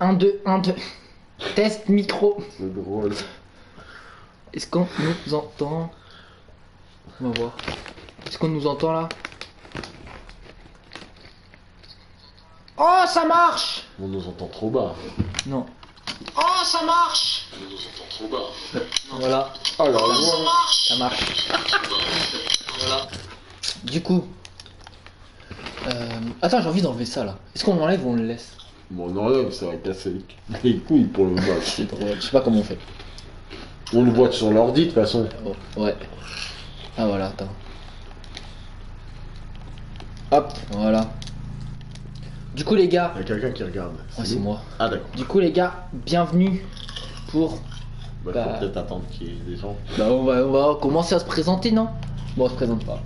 1, 2, 1, 2. Test micro. C'est drôle. Est-ce qu'on nous entend? On va voir. Est-ce qu'on nous entend là? Oh, ça marche! On nous entend trop bas. Non. Oh, ça marche! On nous entend trop bas. Voilà. Oh là là. Ça marche. Voilà. Du coup. Attends, j'ai envie d'enlever ça là. Est-ce qu'on l'enlève ou on le laisse? Bon, on enlève, ça va casser les couilles pour le match. C'est drôle. Je sais pas comment on fait. On le voit sur l'ordi de toute façon. Oh, ouais. Ah voilà, attends. Hop, voilà. Du coup les gars. Il y a quelqu'un qui regarde. Ouais, c'est nous moi. Ah d'accord. Du coup les gars, bienvenue pour. Bah, Bah. faut peut-être attendre qu'il y ait des gens. Bah on va commencer à se présenter, non? Bon, on se présente pas.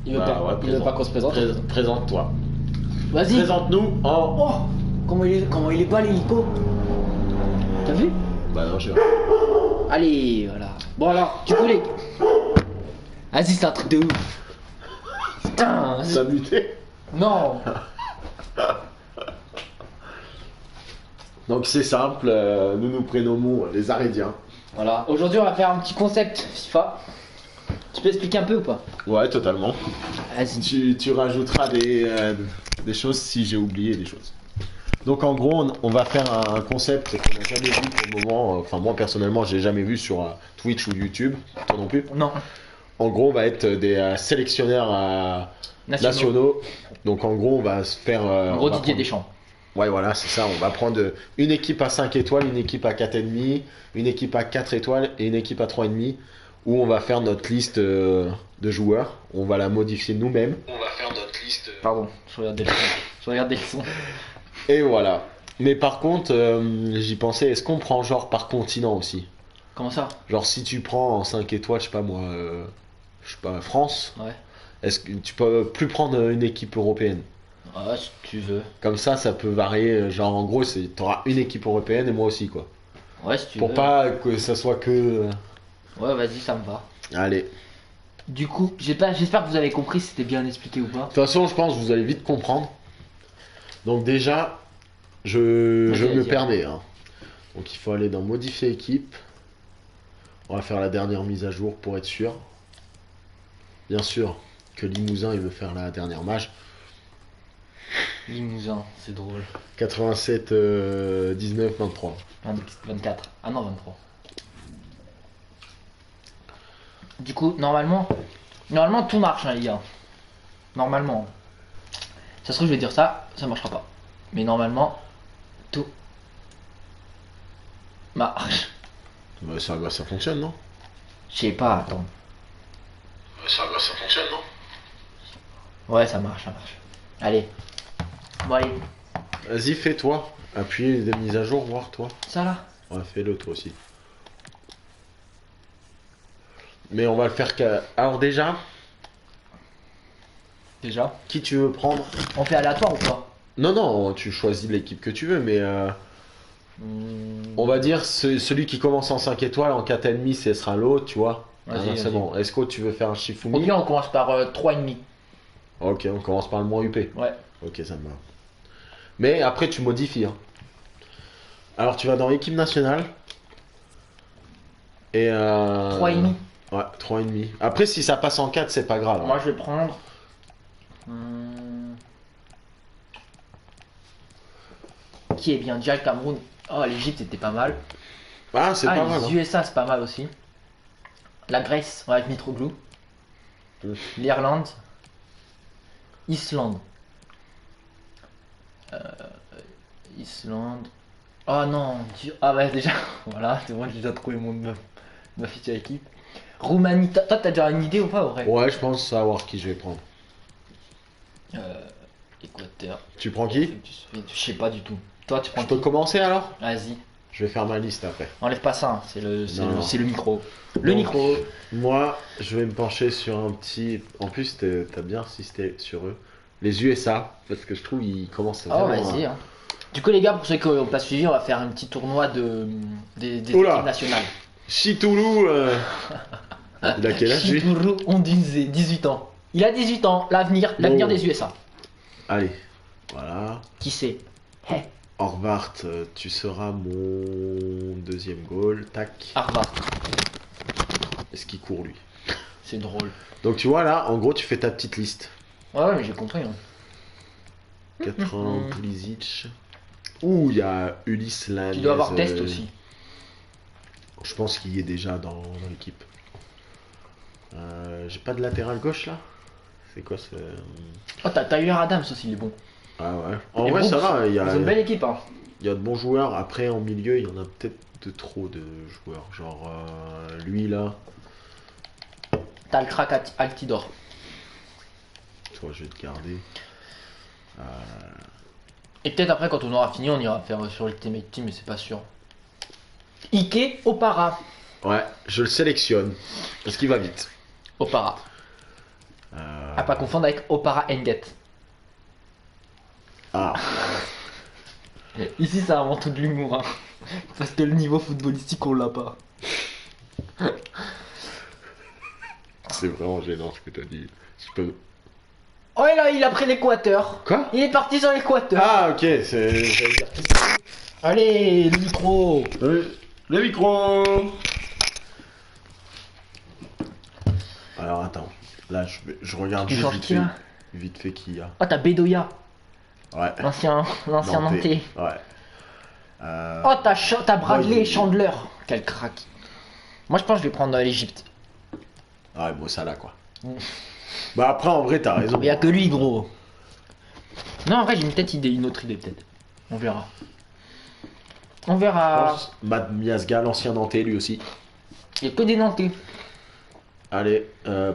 Il veut Bah, pas, ouais, il veut pas qu'on se présente. Présente-toi. Vas-y. Présente-nous en. Oh, comment il est pas l'hélico? T'as vu? Bah non, je Allez, voilà. Bon alors, du coup les. Vas-y, c'est un truc de ouf. Putain. T'as muté. Non. Donc c'est simple, nous nous prénommons les Aridiens. Voilà. Aujourd'hui, on va faire un petit concept FIFA. Tu peux expliquer un peu ou pas? Ouais, totalement. Vas-y. Tu rajouteras des choses si j'ai oublié des choses. Donc en gros, on va faire un concept qu'on n'a jamais vu pour le moment. Enfin moi personnellement, je l'ai jamais vu sur Twitch ou YouTube. Toi non plus. Non. En gros, on va être des sélectionneurs nationaux. Donc en gros, on va se faire. En gros, on va Didier prendre- Deschamps. Ouais, voilà, c'est ça. On va prendre une équipe à 5 étoiles, une équipe à 4,5, une équipe à 4 étoiles et une équipe à 3,5. Où on va faire notre liste de joueurs. On va la modifier nous-mêmes. On va faire notre liste. Pardon, je regardais le son. Je regardais le son. Et voilà. Mais par contre, j'y pensais, est-ce qu'on prend genre par continent aussi? Comment ça? Genre si tu prends en 5 étoiles, je sais pas moi, je sais pas, France, Ouais. est-ce que tu peux plus prendre une équipe européenne? Ah, si tu veux. Comme ça peut varier, genre en gros, t'auras une équipe européenne et moi aussi quoi. Ouais, si tu Pour veux. pas que ça soit que... Ouais, vas-y, ça me va. Allez. Du coup, j'espère que vous avez compris si c'était bien expliqué ou pas. De toute façon, je pense que vous allez vite comprendre. Donc déjà, je Vas-y, me vas-y. permets. Hein. Donc il faut aller dans modifier équipe. On va faire la dernière mise à jour pour être sûr. Bien sûr que Limousin il veut faire la dernière match. Limousin, c'est drôle. 87 19 23. 24. Ah non, 23. Du coup, normalement tout marche, hein, les gars. Normalement. Ça se trouve, je vais dire ça marchera pas. Mais normalement, tout marche. Bah, ça fonctionne, non? Je sais pas, attends. Ça fonctionne, non? Ouais, ça marche. Allez. Bon, allez. Vas-y, fais-toi. Appuie des mises à jour, voir toi. Ça là? Ouais, fais-le toi aussi. Mais on va le faire qu'à... Alors déjà, Déjà. qui tu veux prendre? On fait aléatoire ou pas? Non, tu choisis l'équipe que tu veux, mais on va dire celui qui commence en 5 étoiles, en 4,5, ce sera l'autre, tu vois. Vas-y, C'est bon. Est-ce que tu veux faire un Au Shifumi? bien, on commence par 3,5. Ok, on commence par le moins UP. Ouais. Ok, ça me va. Mais après, tu modifies. Hein. Alors, tu vas dans équipe nationale. Et 3,5. Ouais, 3,5. Après, si ça passe en 4, c'est pas grave. Hein. Moi, je vais prendre. Qui est bien? Déjà le Cameroun. Oh, l'Egypte c'était pas mal. Ah, c'est pas mal. Les Hein. USA c'est pas mal aussi. La Grèce, ouais, avec Mitroglou. L'Irlande. Islande. Islande. Oh non. Ah ouais, déjà. Voilà, c'est moi qui dois trouver ma future équipe. Roumanie. Toi, t'as déjà une idée ou pas, vrai? Ouais, je pense savoir qui je vais prendre. Équateur. Tu prends qui? Je sais pas du tout. Toi, tu prends Je peux qui? commencer alors? Vas-y. Je vais faire ma liste après. Enlève pas ça, hein, Non. c'est le micro. Le Donc, micro. Moi, je vais me pencher sur un petit. En plus, t'as bien insisté sur eux. Les USA, parce que je trouve ils commencent Oh, vraiment. vas-y. Hein. Du coup, les gars, pour ceux qui n'ont pas suivi, on va faire un petit tournoi des Oula. équipes nationales. Chitoulou, il a quel âge lui? Chitourou, on disait 18 ans. Il a 18 ans, l'avenir Bon. des USA. Allez, voilà. Qui c'est? Hey. Horvath, tu seras mon deuxième goal. Tac. Harvard. Est-ce qu'il court lui? C'est drôle. Donc tu vois là, en gros, tu fais ta petite liste. Ouais, mais j'ai compris. Hein. 80, Pulisic. Ouh, il y a Ulysse Lanez. Tu dois avoir Dest aussi. Je pense qu'il y est déjà dans l'équipe. J'ai pas de latéral gauche là. C'est quoi ce. Oh, t'as Tyler Adams aussi, il est bon. Ah ouais. En Et vrai, Brooks, ça va. Ils ont une belle équipe. Hein. Il y a de bons joueurs. Après, en milieu, il y en a peut-être de trop de joueurs. Genre lui là. T'as le crack Altidore. Toi, je vais te garder. Et peut-être après, quand on aura fini, on ira faire sur Ultimate Team, mais c'est pas sûr. Ike Opara. Ouais, je le sélectionne. Parce qu'il va vite. Opara. À pas confondre avec Opara Enget. Ah, Ici, ça invente tout de l'humour. Hein. Parce que le niveau footballistique, on l'a pas. c'est vraiment gênant ce que t'as dit. Je peux. Oh, et là, il a pris l'équateur. Quoi? Il est parti sur l'équateur. Ah, ok, c'est. j'allais dire- Allez, le micro. Le micro. Alors attends, là je regarde Tu juste changes vite qui fait, là? vite fait qui y a. Oh, t'as Bedoya. Ouais. L'ancien Nantais. Ouais. Oh, t'as Bradley ouais, Chandler. Quel crack. Moi, je pense que je vais prendre l'Egypte. Ouais, bon, ça là quoi. Bah après, en vrai, t'as raison. Il y a que lui, gros. Non, en vrai, j'ai une autre idée, peut-être. On verra. On Je verra. pense Matt Miazga, l'ancien Nantais, lui aussi. Il y a que des Nantais. Allez,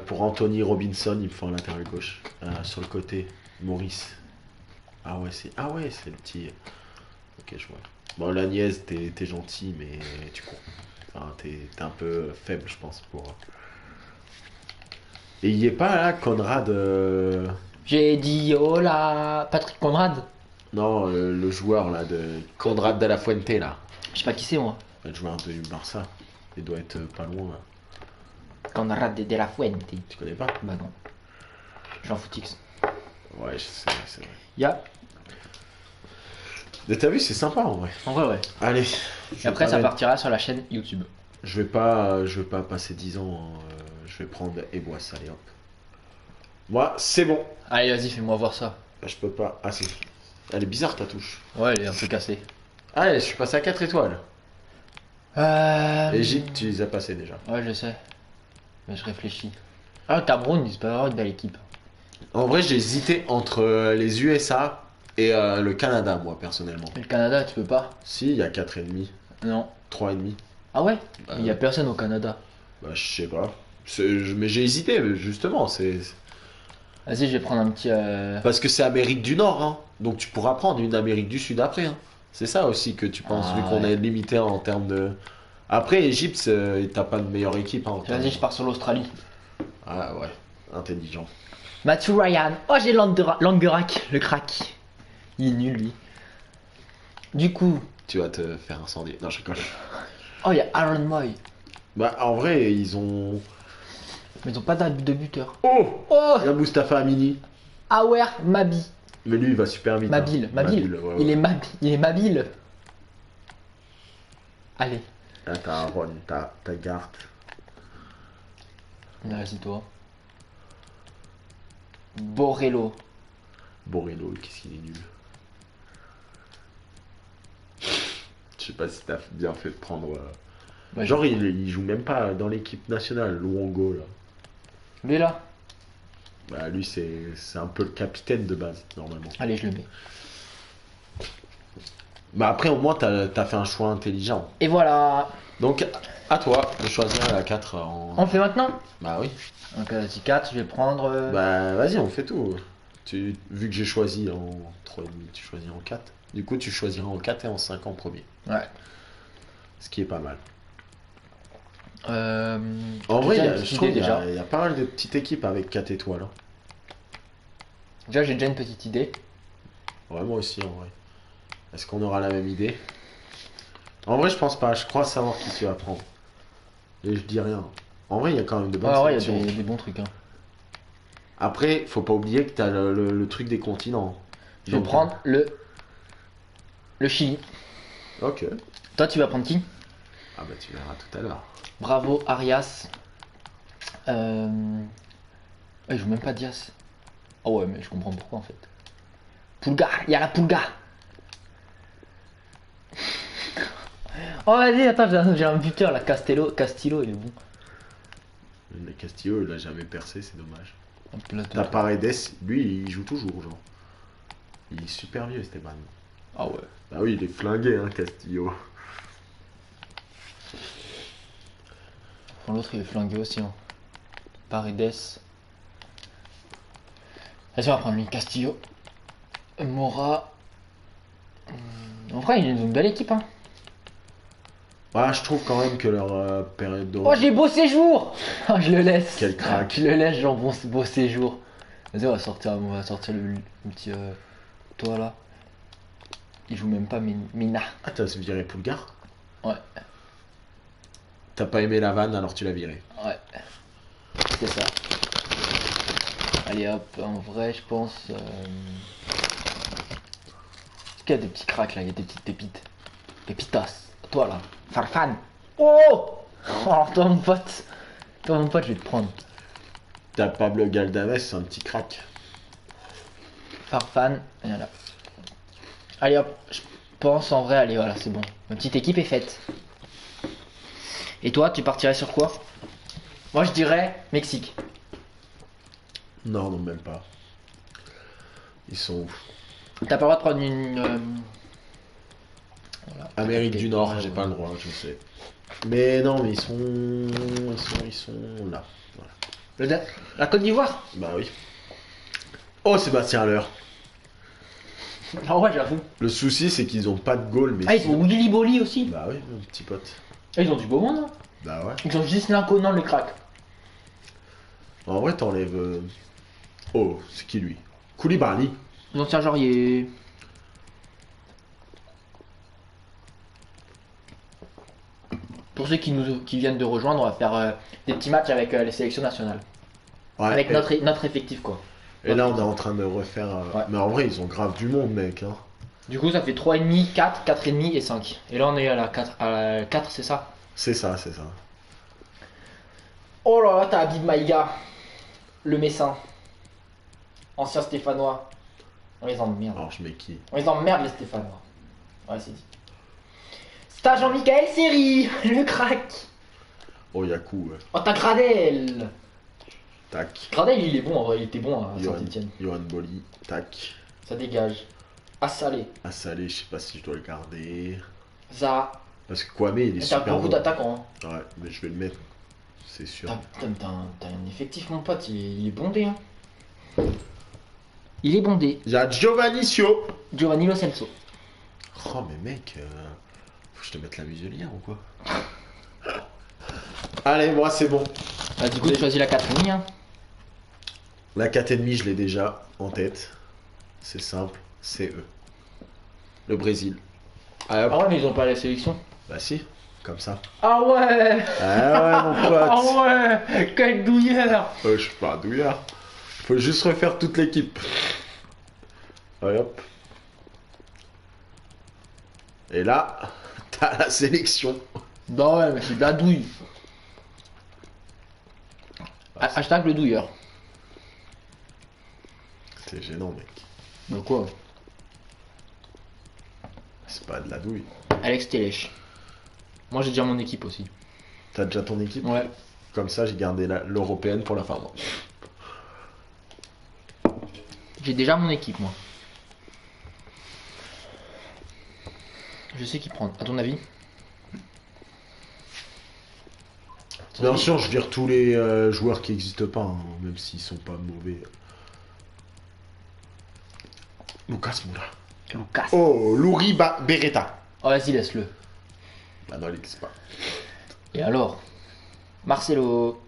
pour Anthony Robinson, il me faut un latéral gauche. Sur le côté, Maurice. Ah ouais, c'est le petit. Ok, je vois. Bon, la nièce, t'es gentil, mais tu cours. Enfin, t'es un peu faible, je pense, pour. Et il y est pas là, Conrad. J'ai dit oh là, Patrick Conrad. Non, le joueur là, de Conrad de la Fuente là. Je sais pas qui c'est moi. Le joueur du Barça. Il doit être pas loin là. Conrad de la Fuente. Tu connais pas? Bah non. Je suis en footix. Ouais, je sais, c'est vrai. Ya. Mais t'as vu, c'est sympa en vrai. En vrai, ouais. Allez. Et après, ça partira sur la chaîne YouTube. Je vais pas passer 10 ans. Je vais prendre Ebois, allez hop. Moi, c'est bon. Allez, vas-y, fais-moi voir ça. Je peux pas. Ah si. Elle est bizarre ta touche. Ouais, elle est un peu cassée. Allez, je suis passé à 4 étoiles. Égypte, tu les as passées déjà. Ouais, je sais. Mais je réfléchis. Ah, Cameroun, c'est pas vraiment une belle équipe. En vrai, j'ai hésité entre les USA et le Canada, moi, personnellement. Et le Canada, tu peux pas? Si, il y a 4,5. Non. 3,5. Ah ouais? Bah, Il y a personne au Canada. Bah, je sais pas. Mais j'ai hésité, justement. Vas-y, je vais prendre un petit. Parce que c'est Amérique du Nord, hein. Donc tu pourras prendre une Amérique du Sud après. Hein. C'est ça aussi que tu penses, Ah, vu qu'on ouais. est limité en termes de. Après, Égypte, t'as pas de meilleure équipe. Hein, en termes- Vas-y, je pars sur l'Australie. Ah ouais, intelligent. Matthew Ryan. Oh, j'ai Langerak, le crack. Il est nul, lui. Du coup. Tu vas te faire incendier. Non, je rigole. Oh, il y a Aaron Moy. Bah, en vrai, ils ont. Mais ils ont pas de buteur. Oh, Oh, il y a Mustapha Amini. Awer Mabi. Mais lui, il va super vite. Mabile. hein. Mabile. ouais, Il ouais. est Mabile. Allez. Là, t'as Aaron, t'as Gart. Vas-y, toi. Borello. Borello, qu'est-ce qu'il est nul. Je sais pas si t'as bien fait de prendre. Ouais, Genre, il joue même pas dans l'équipe nationale, Luongo, là. Lui, là. Bah, lui, c'est un peu le capitaine de base, normalement. Allez, je le mets. Bah, après, au moins, t'as fait un choix intelligent. Et voilà. Donc, à toi de choisir la 4 en. On le fait maintenant? Bah, oui. Donc, vas-y, 4, je vais prendre. Bah, vas-y, on fait tout. Vu que j'ai choisi en 3,5, tu choisis en 4. Du coup, tu choisiras en 4 et en 5 en premier. Ouais. Ce qui est pas mal. Euh... En vrai, j'ai je une petite trouve idée, qu'il déjà. y a pas mal de petites équipes avec 4 étoiles. Hein. Déjà, j'ai déjà une petite idée. Ouais, moi aussi, en vrai. Est-ce qu'on aura la même idée? En vrai, je pense pas. Je crois savoir qui tu vas prendre. Et je dis rien. En vrai, il y a quand même de bonnes Ah ouais, il y sélections. a des bons trucs. Hein. Après, faut pas oublier que t'as le truc des continents. Je vais Donc, prendre le Le Chili. Ok. Toi, tu vas prendre qui? Ah bah tu verras tout à l'heure. Bravo, Arias. Je joue même pas Diaz. Oh ouais, mais je comprends pourquoi en fait. Pulga, il y a la Pulga. Oh vas-y, attends, j'ai un buteur là, Castillo, il est bon. Le Castillo, il a jamais percé, c'est dommage. Un peu la T'as Paredes, lui, il joue toujours, genre. Il est super vieux, Esteban. Ah ouais. Bah oui, il est flingué, hein, Castillo. Bon, l'autre il est flingué aussi. Hein. Paredes. Vas-y, on va prendre lui, Castillo. Mora. En vrai, ils ont une belle équipe. Hein. Ouais, je trouve quand même que leur période de... Oh, j'ai beau séjour. Ah, je le laisse. Quel crack. Je le laisse, genre beau séjour. Vas-y, on va sortir le petit toi là. Il joue même pas Mina. Ah, t'as viré Poulgar? Ouais, T'as pas aimé la vanne, alors tu l'as viré. ouais. C'est ça. Allez hop, en vrai, je pense. Est-ce qu'il y a des petits cracks là? Il y a des petites pépites. Pépitas. Toi là. Farfan. Oh! Oh, toi mon pote. Toi mon pote, je vais te prendre. T'as Pablo Galdames, c'est un petit crack. Farfan. Et voilà. Allez hop, je pense en vrai, allez voilà, c'est bon. Ma petite équipe est faite. Et toi, tu partirais sur quoi? Moi je dirais Mexique. Non, non, même pas. Ils sont... T'as pas le droit de prendre une. Voilà. Amérique du Nord, Ouais, j'ai ouais. pas le droit, je sais. Mais non, mais ils sont là. Voilà. La Côte d'Ivoire? Bah oui. Oh, Sébastien Haller. Ah ouais, j'avoue. Le souci, c'est qu'ils ont pas de goal, mais... Ah, ils ont Willy Bolly aussi. Bah oui, mon petit pote. Ah, ils ont du beau monde. Hein. Bah ouais. Ils ont Gislain Conan, le crack. En vrai, t'enlèves... Oh, c'est qui lui? Koulibaly. Ils ont Serge Aurier. Pour ceux qui viennent de rejoindre, on va faire des petits matchs avec les sélections nationales. Ouais, Avec et, notre effectif, quoi. et là, on est en train de refaire... Ouais. Mais en vrai, ils ont grave du monde, mec. Hein. Du coup, ça fait 3,5, 4, 4,5 et 5. Et là, on est à la 4, c'est ça? C'est ça, c'est ça. Oh là là, t'as Habib Maïga, le Messin, ancien Stéphanois. On les emmerde. Alors, je mets qui? On les emmerde, les Stéphanois. Ouais, c'est dit. T'as Jean-Michel Seri, le crack. Oh, Yakou, ouais. Oh, t'as Gradel. Tac. Gradel, il est bon en vrai, il était bon à Johan Saint-Etienne. Boli. Tac. Ça dégage. Assalé. À Salé, je sais pas si je dois le garder. Zaha. Parce que Kwame, il est T'as super beaucoup bon. d'attaquants. Hein. Ouais, mais je vais le mettre. C'est sûr. T'as un effectif, mon pote, il est bondé. Hein. Il est bondé. Il y a Giovanni Sio. Giovanni Lo Celso. Oh, mais mec, faut que je te mette la muselière ou quoi? Allez, moi, c'est bon. Bah, du coup, tu choisis la 4,5. Hein. La 4,5, je l'ai déjà en tête. C'est simple, c'est eux. Le Brésil. Ah, Ah ouais, mais ils ont pas la sélection. bah si, comme ça. Ah ouais. Ah ouais, mon pote. Ah ouais. Quel douilleur. Je suis pas un douillard. Faut juste refaire toute l'équipe. Allez hop. Et là, t'as la sélection. Bah ouais, mais c'est de la douille. Hashtag le douilleur. C'est gênant, mec. Bah quoi? C'est pas de la douille. Alex Télèche. Moi j'ai déjà mon équipe aussi. T'as déjà ton équipe? Ouais. Comme ça, j'ai gardé l'européenne pour la fin. Moi. J'ai déjà mon équipe moi. Je sais qui prendre. À ton avis? Bien sûr, je vire tous les joueurs qui n'existent pas, hein, même s'ils sont pas mauvais. Lucas Moura. Lucas. Oh, Louri Beretta. Oh vas-y laisse-le. Bah non, il n'existe pas. Et alors? Marcelo.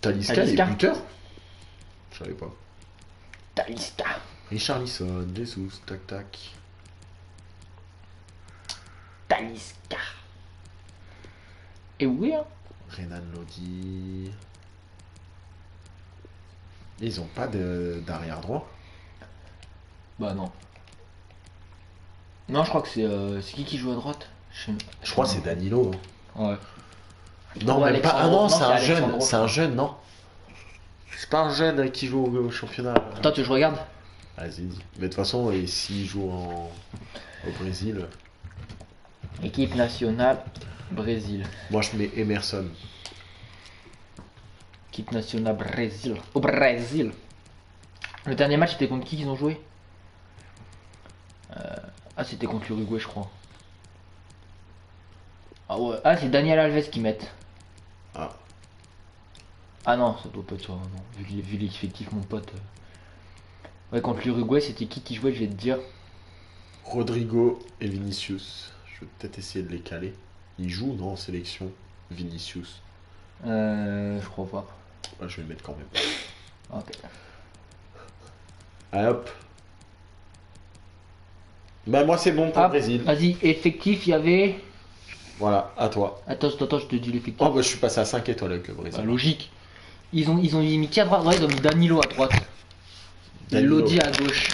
Talisca, il Talisca. est buteur? Je savais pas. Talisca. Richarlison, Jesus, tac tac. Talisca. Et oui hein. Renan Lodi. Ils ont pas d'arrière droit. Bah non. Non, je crois que c'est qui joue à droite? Je crois que c'est Danilo. Ouais. Non, Ou même pas. Ah Alexandro. non, Non, c'est un c'est jeune. Alexandro, C'est un jeune, non? C'est pas un jeune qui joue au championnat. Toi, tu je regarde? Vas-y, dis. Mais de toute façon, et s'il joue au Brésil, Équipe nationale, Brésil. moi je mets Emerson. Équipe nationale, Brésil. Au Brésil. Le dernier match, c'était contre qui qu'ils ont joué? Ah, c'était contre l'Uruguay, je crois. Ah ouais. Ah, c'est Daniel Alves qui met. Ah, Ah non, ça doit pas être ça, non. Vu l'effectif, mon pote. Ouais, contre l'Uruguay, c'était qui jouait, je vais te dire. Rodrigo et Vinicius. Je vais peut-être essayer de les caler. Ils jouent, non, en sélection? Vinicius. Je crois pas. Ouais, je vais le mettre quand même. Ok. Allez hop. Bah, moi c'est bon pour le Hop, Brésil. vas-y, effectif, il y avait. Voilà, à toi. Attends, je te dis l'effectif. Oh, bah, je suis passé à 5 étoiles avec le Brésil. Bah, logique. Ils ont mis qui à droite? Ouais, ils ont mis Danilo à droite. Et Danilo. Lodi à gauche.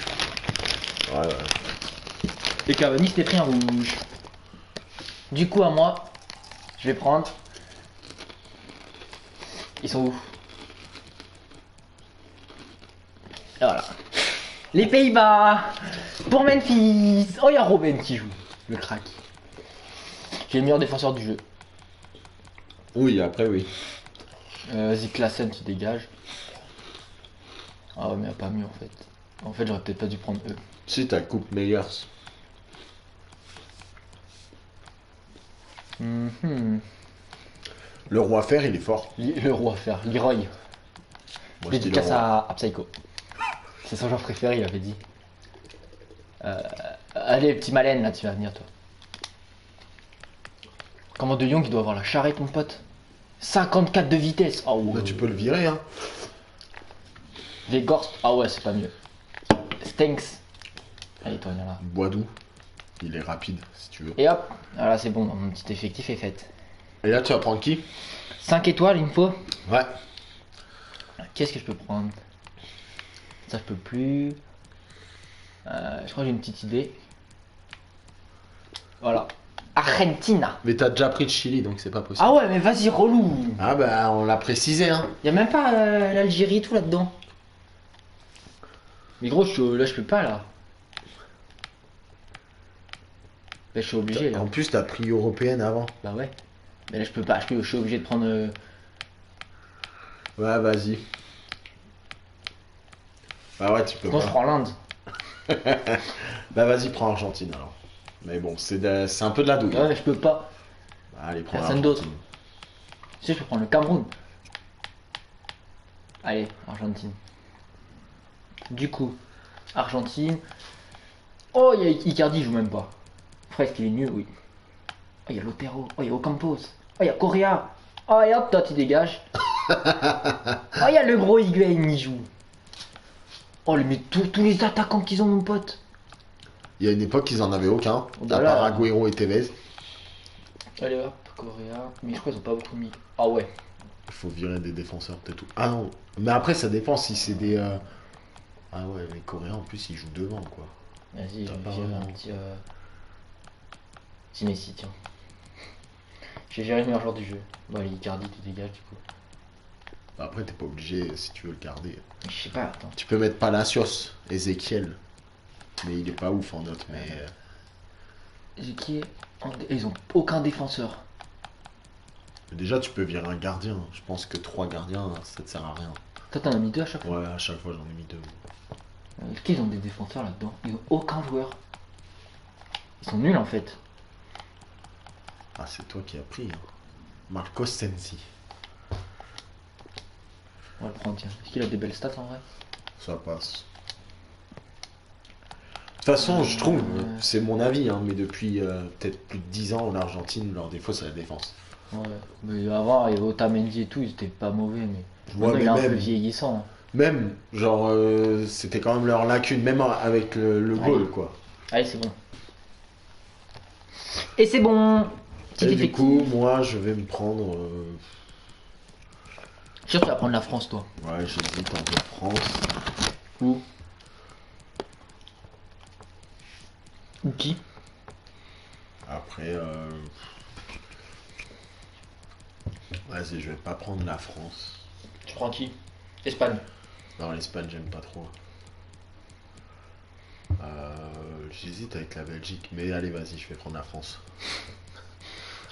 Ouais, ouais. Et Cavani s'était pris un rouge. Du coup, à moi, je vais prendre. Ils sont où? Et voilà. Les Pays-Bas pour Memphis. Oh, il y a Robben qui joue. Le crack. Qui est le meilleur défenseur du jeu. Oui, après, oui. Vas-y, Klaassen, tu dégages. Ah ouais, mais y a pas mieux en fait. En fait, j'aurais peut-être pas dû prendre eux. Si, t'as Coupe Meyers. Mhm. Le roi fer, il est fort. Le roi fer, Leroy. Moi, je dis le Dédicace roi. à Psycho. C'est son genre préféré, il avait dit. Allez, petit Malène, là, tu vas venir, toi. Comment De Jong, il doit avoir la charrette, mon pote. 54 de vitesse. Oh, Bah, ouais. tu peux le virer, hein. Weghorst. Ah ouais, c'est pas mieux. Stenks. Allez, toi, viens là. Boidou. Il est rapide, si tu veux. Et hop, voilà, c'est bon, mon petit effectif est fait. Et là, tu vas prendre qui? 5 étoiles, il me faut. Ouais. Qu'est-ce que je peux prendre? Ça, je peux plus. Je crois que j'ai une petite idée. Voilà. Argentina. Mais t'as déjà pris le Chili, donc c'est pas possible. Ah ouais, mais vas-y, relou. Ah bah, on l'a précisé, hein. Y a même pas l'Algérie et tout là-dedans. Mais gros, là, je peux pas, là. Là, je suis obligé, là. En plus, t'as pris européenne avant. Bah ouais. Mais là, je peux pas. Je suis obligé de prendre. Ouais, vas-y. Bah ouais, tu peux Sinon, je pas. prends l'Inde. Bah vas-y, prends Argentine alors. Mais bon, c'est un peu de la douille. Ouais, mais je peux pas. Bah, allez, prends Personne l'Argentine. Tu sais, je peux prendre le Cameroun. Allez, Argentine. Du coup, Argentine. Oh, il y a Icardi, il joue même pas. Presque, il est nul, oui. Oh, il y a Lotero. Oh, il y a Ocampos. Oh, il y a Correa. Oh, et hop, toi, tu dégages. Oh, il y a le gros Higuain, il joue. Oh, mais tous les attaquants qu'ils ont, mon pote. Il y a une époque, ils en avaient aucun. Oh, À bah là. part Agüero et Tevez. Allez, hop, Correa. Mais je crois qu'ils ont pas beaucoup mis. Ah ouais. Il faut virer des défenseurs peut-être. Ah non. Mais après, ça dépend si c'est des. Ah ouais, les Coréens en plus, ils jouent devant quoi. Vas-y, je T'as vais pas virer vraiment. un petit. Petit Messi, tiens. Je vais gérer le meilleur joueur du jeu. Bon, allez, Icardi, tu dégages du coup. Après, t'es pas obligé si tu veux le garder. Je sais pas, attends. Tu peux mettre Palacios, Ezekiel. Mais il est pas ouf en note. Mais. Qui est Ils ont aucun défenseur. Déjà, tu peux virer un gardien. Je pense que 3 gardiens, ça te sert à rien. Toi, t'en as mis 2 à chaque fois. Ouais, à chaque fois, j'en ai mis 2. Est-ce qu'ils ont des défenseurs là-dedans? Ils ont aucun joueur. Ils sont nuls en fait. Ah, c'est toi qui as pris. Hein. Marcos Sensi. On va le prendre, tiens. Est-ce qu'il a des belles stats en vrai? Ça passe. De toute façon, je trouve, c'est mon avis, hein, mais depuis peut-être plus de 10 ans en Argentine, leur défaut, c'est la défense. Ouais. Mais avant, il y avait Otamendi et tout, ils étaient pas mauvais, mais. Ouais, Maintenant, mais il est un même- peu vieillissant. Hein. Même, genre, c'était quand même leur lacune, même avec le Allez. goal, quoi. Allez, c'est bon. Et c'est bon. Petit Et du effectif. coup, moi, je vais me prendre. Je suis sûr que tu vas prendre la France, toi. Ouais, j'hésite entre France. Où Ou qui? Après, vas-y, je vais pas prendre la France. Tu prends qui? Espagne. Non, l'Espagne, j'aime pas trop. J'hésite avec la Belgique, mais allez, vas-y, je vais prendre la France.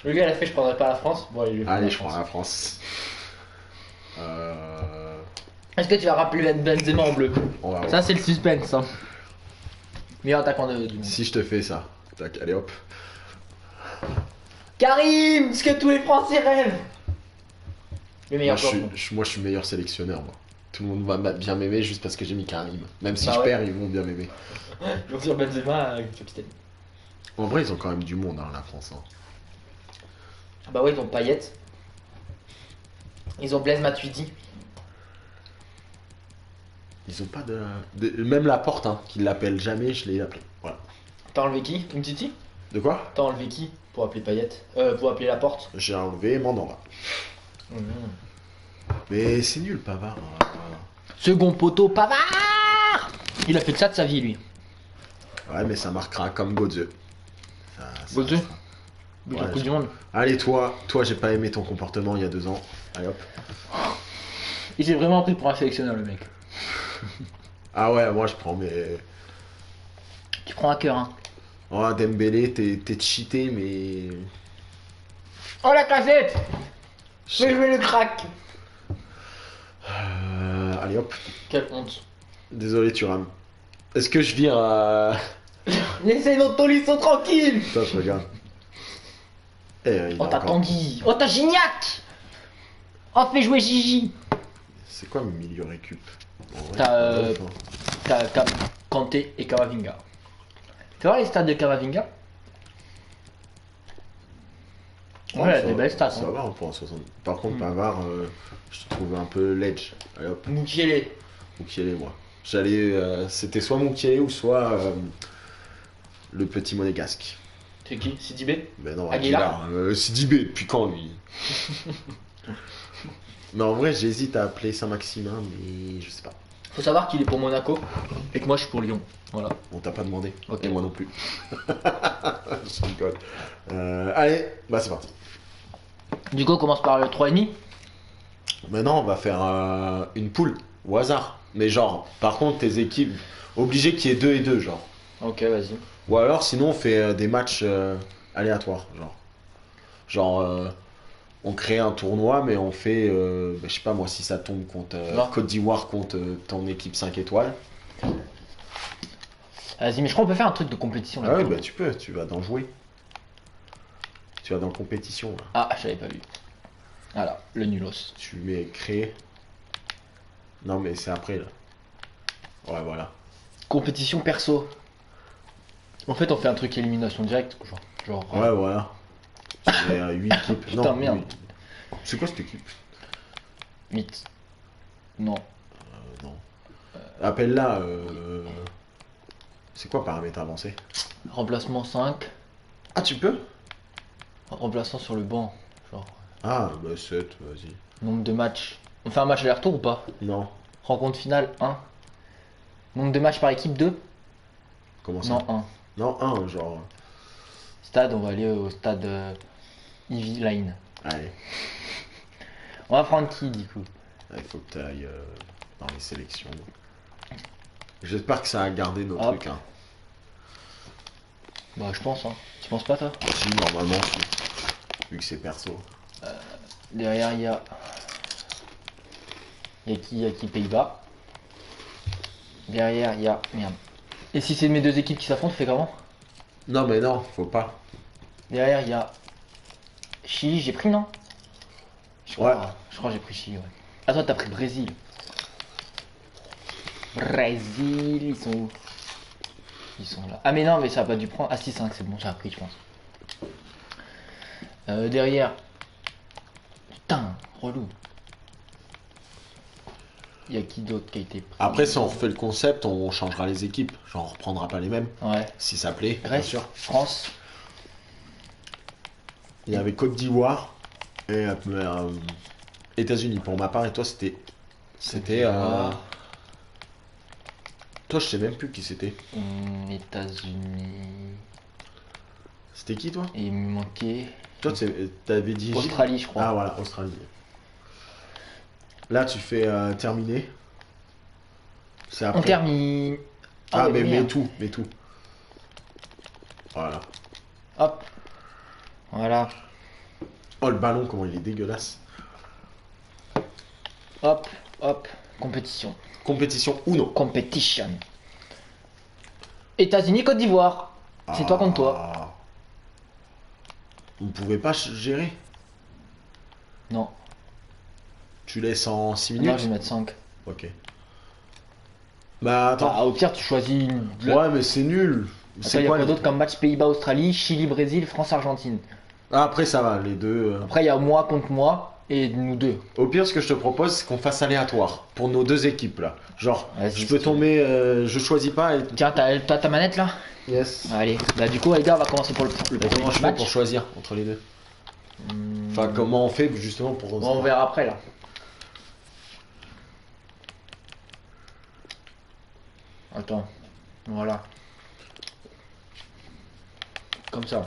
Le gars, il a fait, je prendrais pas la France. Bon, allez, Allez, je France. prends la France. Est-ce que tu vas rappeler Benzema en bleu? On va voir. Ça, c'est le suspense. Hein. Meilleur attaquant du monde. Si je te fais ça, tac, allez hop. Karim, ce que tous les Français rêvent. Le meilleur joueur. Moi, je suis meilleur sélectionneur, moi. Tout le monde va bien m'aimer juste parce que j'ai mis Karim. Même si Bah je ouais. perds, ils vont bien m'aimer. Je veux dire Benzema, capitaine. En vrai, ils ont quand même du monde, hein, la France. Hein. Bah ouais, ils ont Payet. Ils ont Blaise Matuidi. Ils ont pas même la porte, hein, qu'ils l'appellent jamais, je l'ai appelé. Voilà. T'as enlevé qui? Umtiti? De quoi? T'as enlevé qui pour appeler Payet? Pour appeler Laporte. J'ai enlevé Mandanda. Mais c'est nul, Pavard. Second poteau, Pavard. Il a fait de ça de sa vie, lui. Ouais, mais ça marquera comme Godze. Godze restera. But Ouais, en Coupe du Monde. Allez, toi, j'ai pas aimé ton comportement il y a 2 ans. Allez hop. Il s'est vraiment pris pour un sélectionneur, le mec. Ah ouais, moi je prends mes. Tu prends à cœur, hein. Oh, Dembélé, t'es cheaté, mais. Oh, la cassette. Fais jouer le crack. Allez hop. Quelle honte. Désolé, Thuram. Est-ce que je vire à. Laissez nos Tolisso tranquille. Putain, je regarde. Il Oh, a t'as encore- Tanguy. Oh, t'as Gignac. Oh, fais jouer Gigi. C'est quoi mes milieu récup? En vrai, T'as, c'est pas ouf, hein. T'as Kanté et Kamavinga. Tu vois les stats de Kamavinga? Ouais, il a ça des va- belles stats. Ça Hein. va, pour un 60. Par contre, Mm. Pavard, je trouve un peu ledge. Allez hop, Mukiele. Mukiele, moi. C'était soit Mukiele ou soit le petit monégasque. C'est qui? Sidibé? Mais non, Aguilar. Sidibé, depuis quand lui? Mais en vrai, j'hésite à appeler Saint-Maximin, mais je sais pas. Faut savoir qu'il est pour Monaco et que moi je suis pour Lyon. Voilà. On t'a pas demandé. Ok. Et moi non plus. Je rigole. Allez, bah c'est parti. Du coup, on commence par le 3,5. Maintenant, on va faire une poule au hasard. Mais genre, par contre, tes équipes, obligé qu'il y ait 2 et 2, genre. Ok, vas-y. Ou alors, sinon, on fait des matchs aléatoires, genre. Genre, on crée un tournoi, mais on fait, je sais pas moi, si ça tombe contre Non. Côte d'Ivoire contre ton équipe 5 étoiles. Vas-y, mais je crois qu'on peut faire un truc de compétition là. Ah ouais, bah tu peux, tu vas dans jouer. Tu vas dans compétition, là. Ah, j'avais pas vu. Voilà, le nulos. Tu mets créer. Non, mais c'est après, là. Ouais, voilà. Compétition perso. En fait, on fait un truc élimination directe, genre. Ouais, voilà. C'est 8 équipes. Putain, Non, merde. huit. C'est quoi cette équipe? 8. Non. Non. Appelle-la. C'est quoi paramètres avancés? Remplacement 5. Ah, tu peux? Remplaçant sur le banc. Genre. Ah, bah 7, vas-y. Nombre de matchs. On fait un match aller-retour ou pas? Non. Rencontre finale 1. Nombre de matchs par équipe 2? Comment ça? Non, 1. Non, 1, genre. Stade, on va aller au stade Ivy Line. Allez. On va prendre qui du coup? Il faut que tu ailles dans les sélections. J'espère que ça a gardé nos Hop. trucs. Hein. Bah, je pense, hein. Tu penses pas, toi? Si, normalement, si. Vu que c'est perso. Derrière, il y a. Il y a qui Pays-Bas. Derrière, il y a. Merde. Et si c'est mes deux équipes qui s'affrontent, tu fais comment? Non, mais non, faut pas. Derrière, il y a. Chili, j'ai pris, non? Je Ouais. crois que j'ai pris Chili, ouais. Ah, toi, t'as pris Brésil. Brésil, ils sont où? Ils sont là. Ah, mais non, mais ça a pas dû prendre. Ah, si, 5, c'est bon, ça a pris, je pense. Derrière. Putain, relou. Il y a qui d'autre qui a été pris? Après, si on refait le concept, on changera les équipes. Genre, on reprendra pas les mêmes. Ouais. Si ça plaît, bien Reste sûr. France. Il y avait Côte d'Ivoire et États-Unis pour ma part. Et toi, c'était. C'était. Toi, je sais même plus qui c'était. États-Unis. C'était qui, toi? Et il me manquait. Toi, t'avais dit Australie, je crois. Ah, voilà, Australie. Là, tu fais terminer. C'est On après. termine. Ah, ouais, mais merde. mets tout. Voilà. Hop. Voilà. Oh, le ballon, comment il est dégueulasse. Hop. Hop. Compétition. Compétition Uno. Competition. États-Unis, Côte d'Ivoire. C'est toi contre toi. Ah. On pouvait pas gérer. Non. Tu laisses en 6 Non, minutes. je vais mettre 5. Ok. Bah, attends. Bah, au pire, tu choisis une. Ouais, mais c'est nul. Attends, C'est il y a quoi quoi d'autre comme match? Pays-Bas-Australie, Chili-Brésil, France-Argentine. Ah, après, ça va, les deux. Après, il y a moi contre moi et nous deux. Au pire, ce que je te propose, c'est qu'on fasse aléatoire pour nos deux équipes là. Genre, Vas-y, je peux tomber, je choisis pas et. Tiens, t'as ta manette là? Yes. Allez. Bah, du coup, les gars, on va commencer pour le Et premier comment je fais match. pour choisir entre les deux? Hmm. Enfin, comment on fait justement pour. Bon, on verra après là. Attends. Voilà. Comme ça.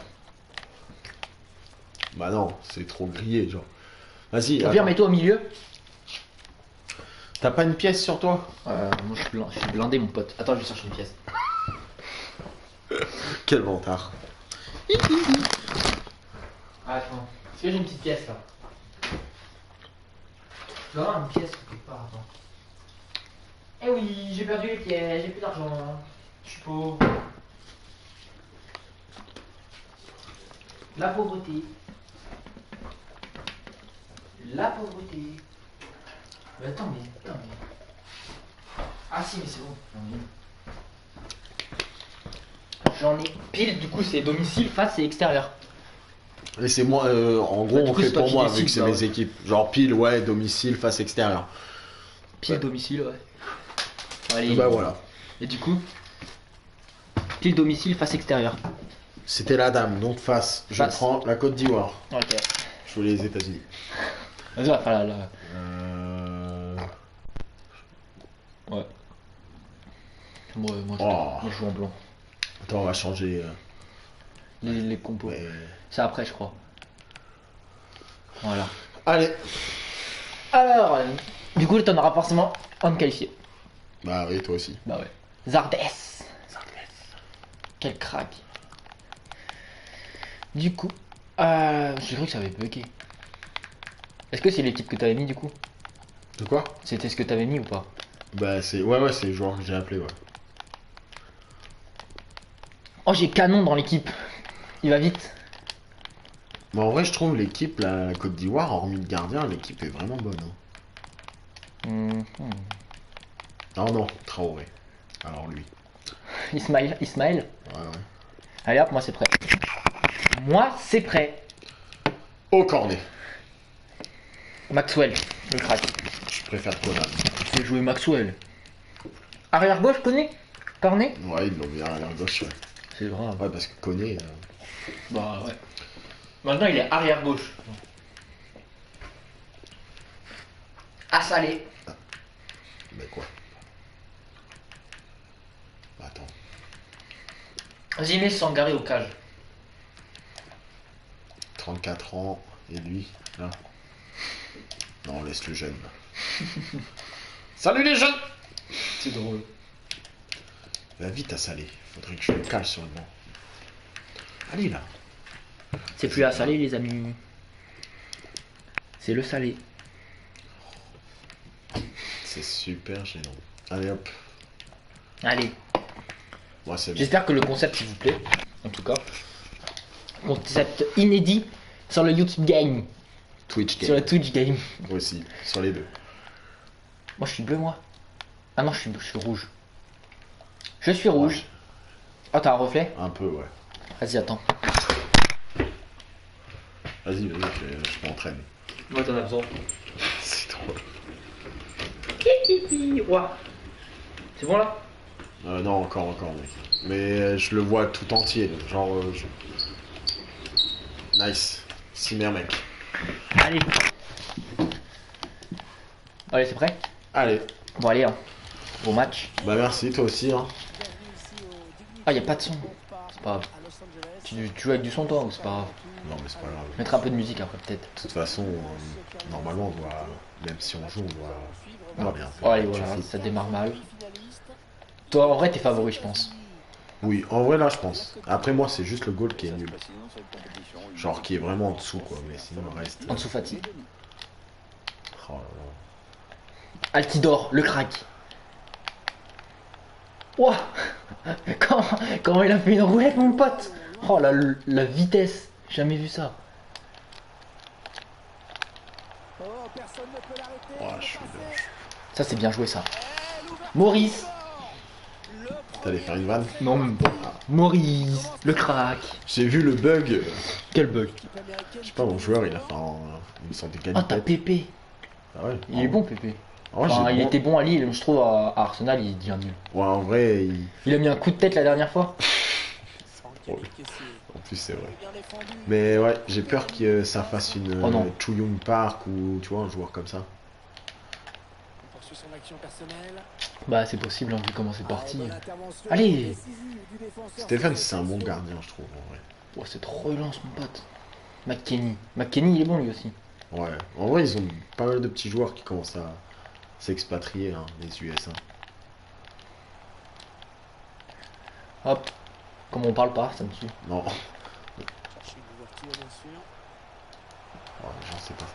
Bah non, c'est trop grillé, genre. Vas-y. Au pire, attends. mets-toi au milieu. T'as pas une pièce sur toi? Moi, je suis blindé, mon pote. Attends, je vais chercher une pièce. Quel vantard. Attends. Est-ce que j'ai une petite pièce là? Je dois avoir une pièce quelque part, attends. Eh oui, j'ai perdu les pièces, j'ai plus d'argent. Je suis pauvre. La pauvreté. La pauvreté. Mais attends, mais. Ah si, mais c'est bon. J'en ai pile, du coup, c'est domicile, face et extérieur. Et c'est moi, en gros, Bah, du on coup, fait c'est toi pour qui moi, décides, vu que c'est bah mes ouais. équipes. Genre pile, ouais, domicile, face extérieure. Pile, Ouais. domicile, ouais. Allez. Bah voilà. Et du coup, pile, domicile, face extérieur. C'était la dame, donc face. Je Face. prends la Côte d'Ivoire. Ok. Je voulais les États-Unis. Vas-y, on va faire la. Ouais. Moi, Oh. je joue en blanc. Attends, on va changer. Les compos. Ouais. C'est après, je crois. Voilà. Allez. Alors, du coup, t'en auras forcément un de qualifié. Bah oui, toi aussi. Bah ouais. Zardes. Quel crack. Du coup, j'ai cru que ça avait bugué. Est-ce que c'est l'équipe que t'avais mis du coup? De quoi? C'était ce que t'avais mis ou pas? Bah c'est. Ouais, c'est le joueur que j'ai appelé, ouais. Oh, j'ai Canon dans l'équipe. Il va vite. Mais en vrai, je trouve l'équipe, la Côte d'Ivoire, hormis le gardien, l'équipe est vraiment bonne. Hein. Mhm. Non, non, Traoré. Alors lui. Ismaël. Ouais, ouais. Allez hop, moi c'est prêt. Moi c'est prêt. Au cornet. Maxwell, le crack. Je préfère Conan. Tu fais jouer Maxwell. Arrière gauche, connais? Cornet? Ouais, ils l'ont mis à gauche, ouais. C'est grave. Ouais, parce que Koné. Bah ouais. Maintenant il est arrière gauche. À Salé. Mais quoi? Attends. Zimé Sangaré au cage. 34 ans, et lui, là. Non, laisse le jeune. Salut les jeunes! C'est drôle. Va vite à Salé. Faudrait que je le cale sur le banc. Allez là. C'est plus à Salé les amis. C'est le Salé. C'est super gênant. Allez hop. Allez. Moi c'est bon. J'espère que le concept il vous plaît. En tout cas. Concept inédit sur le YouTube Game. Twitch Sur game. le Twitch Game. Aussi. Sur les deux. Moi je suis bleu moi. Ah non je suis rouge. Je suis rouge. Oh t'as un reflet? Un peu, ouais. Vas-y attends. Vas-y, je m'entraîne. Moi t'en as besoin. C'est drôle. Ouah. C'est bon là? Non, encore, mec. Mais je le vois tout entier. Genre. Nice. Cimer, mec. Allez. Allez c'est prêt? Allez. Bon allez hein. Bon match. Bah merci, toi aussi. Hein. Ah, y a pas de son. C'est pas grave. Tu joues avec du son toi ou c'est pas grave? Non, mais c'est pas grave. Je mettrai un peu de musique après peut-être. De toute façon, normalement, on doit, même si on joue, on doit bien Oh, faire. allez, voilà, ça démarre mal. Toi, en vrai, t'es favori, je pense. Oui, en vrai, là, je pense. Après, moi, c'est juste le goal qui est nul. Genre, qui est vraiment en dessous, quoi. Mais sinon, le reste. En dessous Fati. Oh là là. Altidore, le crack. Ouah. Comment il a fait une roulette, mon pote. Oh, la vitesse. Jamais vu ça. Oh, je suis dommage. Ça, c'est bien joué, ça. Maurice. T'allais faire une vanne? Non, même pas. Maurice, le crack. J'ai vu le bug. Quel bug. Je sais pas, mon joueur, il a fait une sorte de Oh, t'as galipette. Pépé. Ah ouais. Il est bon, Pépé. En vrai, Enfin, j'ai il bon. était bon à Lille, je trouve à Arsenal, il devient nul. Ouais, en vrai, Il a mis un coup de tête la dernière fois. drôle. En plus, c'est vrai. Mais ouais, j'ai peur que ça fasse une Oh non. Chuyung Park ou tu vois, un joueur comme ça. Bah, c'est possible, hein, vu comment c'est parti. Allez. Stéphane, c'est un bon gardien, je trouve, en vrai. Oh, c'est trop lance, mon pote. McKenny. McKenny, il est bon lui aussi. Ouais, en vrai, ils ont pas mal de petits joueurs qui commencent à s'expatrier, hein, les US. Hein. Hop. Comme on parle pas, ça me tue. Non. Oh, j'en sais pas.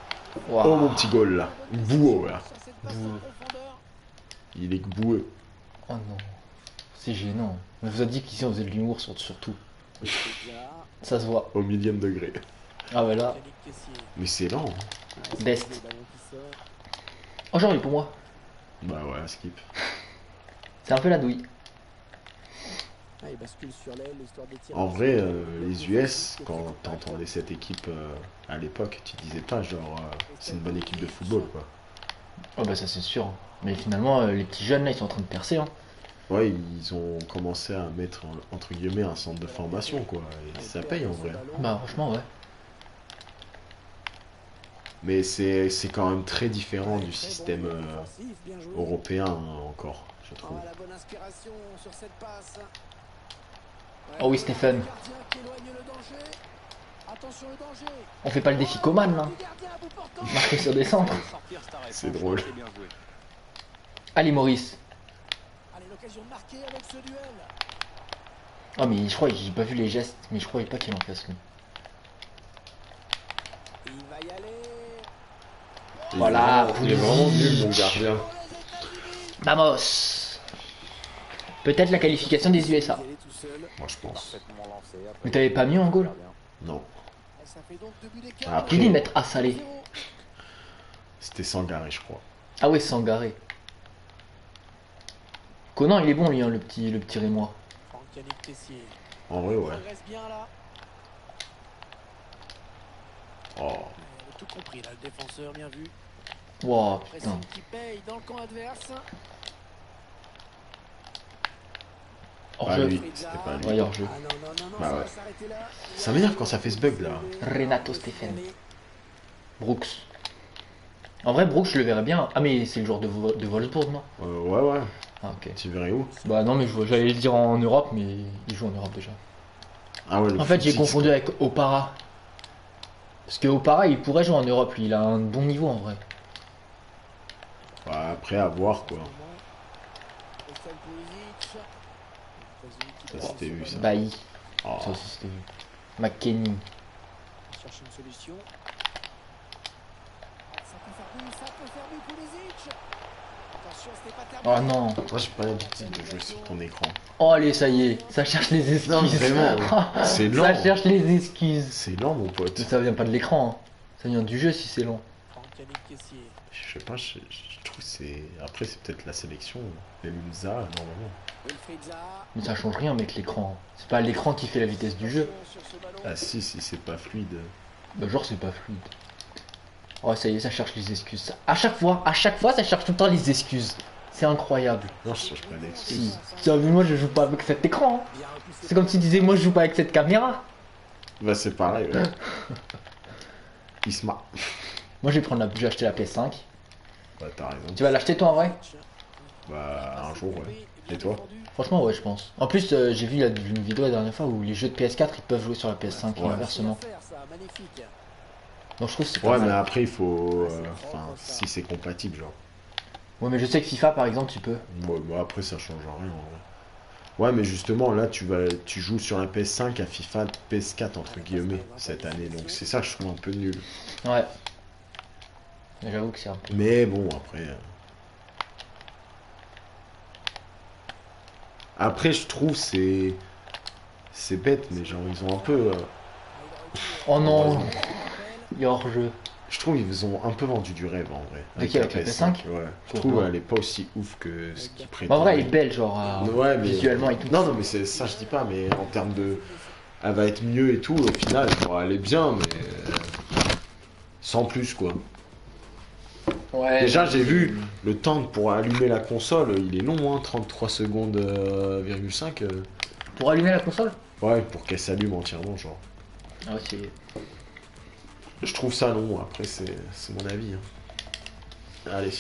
Waouh. Oh, mon petit goal là. Boueux, là. Boueux. Il est boueux. Oh non. C'est gênant. On vous a dit qu'ici on faisait de l'humour sur tout. Ça se voit. Au millième degré. Ah bah là, Mais c'est lent. Hein. best. Oh genre il est pour moi. Bah ouais, skip. C'est un peu la douille. En vrai, les US, quand t'entendais cette équipe à l'époque, tu disais pas genre c'est une bonne équipe de football quoi. Oh bah ça c'est sûr. Mais finalement les petits jeunes là ils sont en train de percer hein. Ouais, ils ont commencé à mettre entre guillemets un centre de formation quoi. Et ça paye en vrai. Bah franchement ouais. Mais c'est quand même très différent du système européen hein, encore, je trouve. Oh oui Stéphane. On fait pas le défi Coman là. Marquer sur des centres. C'est drôle. Allez Maurice. Oh mais je crois j'ai pas vu les gestes, mais je croyais pas qu'il en fasse lui. Voilà, Il est vraiment nul mon gardien. Vamos. Peut-être la qualification des USA. Moi je pense. Mais t'avais pas mieux en goal? Non. Qui Après, dit mettre à salé? c'était Sangaré je crois. Ah ouais, Sangaré. Conan il est bon lui hein, le petit Rémois. En vrai ouais. Oh. Wow putain. Hors Ah jeu. lui, c'était pas lui. Ouais, hors jeu. Bah ouais. Ça m'énerve quand ça fait ce bug là. Renato Stéphane. Brooks. En vrai Brooks je le verrais bien. Ah mais c'est le joueur de Wolfsburg non? Ouais ouais. Ah ok. Tu verrais où? Bah non mais j'allais le dire en Europe mais il joue en Europe déjà. Ah ouais, le En fait j'ai foot confondu avec Opara. Parce que Opara il pourrait jouer en Europe lui, il a un bon niveau en vrai. Bah, après à voir quoi. Ça c'était vu ça. Bailly. Oh. Ça aussi c'était vu. McKenny. Oh non. Moi j'ai pas l'habitude de jouer sur ton écran. Oh allez ça y est, ça cherche les excuses. Non vraiment, c'est lent. Ça cherche les excuses. C'est lent mon pote. Mais ça vient pas de l'écran, hein. Ça vient du jeu si c'est long. Je sais pas, je trouve que c'est... Après c'est peut-être la sélection, les Lumza normalement. Mais ça change rien avec l'écran. C'est pas l'écran qui fait la vitesse du jeu. Ah si c'est pas fluide. Bah genre c'est pas fluide. Oh ça y est, ça cherche les excuses. À chaque fois, ça cherche tout le temps les excuses. C'est incroyable. Non je cherche pas Si. d'excuses. Tu as vu moi je joue pas avec cet écran. Hein. C'est comme si tu disais moi je joue pas avec cette caméra. Bah c'est pareil ouais. Isma. Moi je vais acheter la PS5. Bah t'as raison. Tu vas l'acheter toi en vrai? Bah, un jour, ouais. Et toi? Franchement, ouais, je pense. En plus, j'ai vu une vidéo la dernière fois où les jeux de PS4 ils peuvent jouer sur la PS5 et Ouais. inversement. Donc je trouve que c'est pas Ouais, mais mal. après, il faut. Enfin, si c'est compatible, genre. Ouais, mais je sais que FIFA par exemple, tu peux. Moi, après, ça change rien, en vrai. Ouais, mais justement, là, tu joues sur la PS5 à FIFA PS4, entre guillemets, cette année. Donc, c'est ça que je trouve un peu nul. Ouais. Mais j'avoue que c'est un peu. Mais bon, après. Après, je trouve c'est bête, mais genre ils ont un peu. Oh non, Heureusement. il est hors jeu. Je trouve ils ont un peu vendu du rêve en vrai. De qui, avec la PS5? Ouais. Je Pourquoi? trouve elle est pas aussi ouf que ce qu'ils Bah, en vrai, elle est prétendaient. belle, genre Ouais, mais visuellement et tout. non, non, mais c'est ça je dis pas, mais en termes de, elle va être mieux et tout. Au final, bon, elle est bien, mais sans plus quoi. Ouais. Déjà, j'ai vu le temps pour allumer la console, il est long, hein, 33 secondes, 5. Pour allumer la console? Ouais, pour qu'elle s'allume entièrement, genre. Ah ouais, c'est. Je trouve ça long, après c'est mon avis. Allez.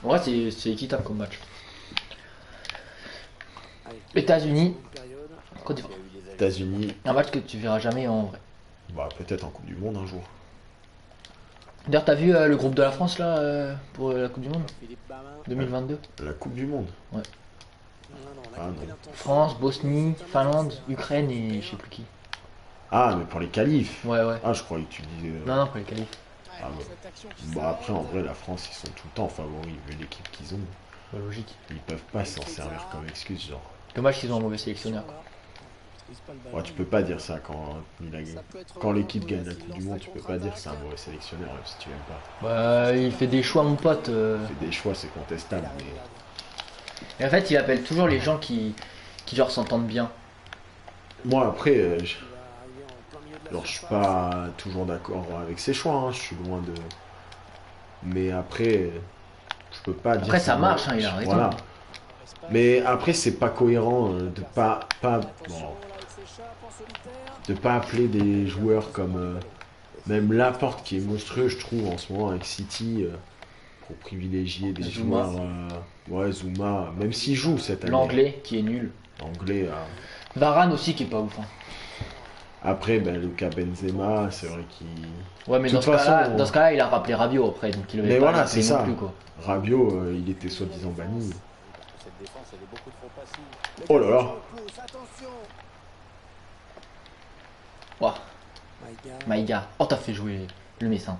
Ouais, c'est équitable comme match. États-Unis, Côte d'Ivoire. États-Unis, Un match que tu verras jamais en vrai. bah peut-être en Coupe du Monde un jour. D'ailleurs, t'as vu le groupe de la France là pour la Coupe du Monde 2022? La Coupe du Monde. Ouais. Ah non. France, Bosnie, Finlande, Ukraine et je sais plus qui. Ah, mais pour les qualifs. Ouais, ouais. Ah, je croyais que tu disais. Non, non, pour les qualifs. Ah, bah après, en vrai, la France, ils sont tout le temps favoris vu l'équipe qu'ils ont. Ouais, logique. Ils peuvent pas s'en servir comme excuse, genre. Dommage qu'ils ont un mauvais sélectionneur. Ouais, tu peux pas dire ça quand l'équipe gagne la Coupe du Monde, tu peux pas dire que c'est un mauvais sélectionneur même si tu l'aimes pas. Bah, il fait des choix, mon pote. Il fait des choix, c'est contestable, mais. Et en fait, il appelle toujours les gens qui genre s'entendent bien. Moi, après, alors, je suis pas toujours d'accord avec ses choix, hein, je suis loin de. Mais après, je peux pas dire. Après, ça que- marche, hein, il a raison. Voilà. Mais après, c'est pas cohérent de bon, de pas appeler des joueurs comme même Laporte qui est monstrueux, je trouve, en ce moment avec City, pour privilégier des Zuma. joueurs. Ouais, Zuma, même s'il joue cette année. L'anglais qui est nul. L'anglais. Varane aussi qui est pas ouf. Hein. Après, ben, Lucas Benzema, c'est vrai qu'il. Ouais, mais De dans toute ce cas-là, façon, dans ce cas-là, il a rappelé Rabiot après, donc il Mais avait pas voilà, rappelé c'est non ça. plus quoi. Rabiot, il était soi-disant banni. Oh là là. Ouah, Maïga. Oh, t'as fait jouer le Messin.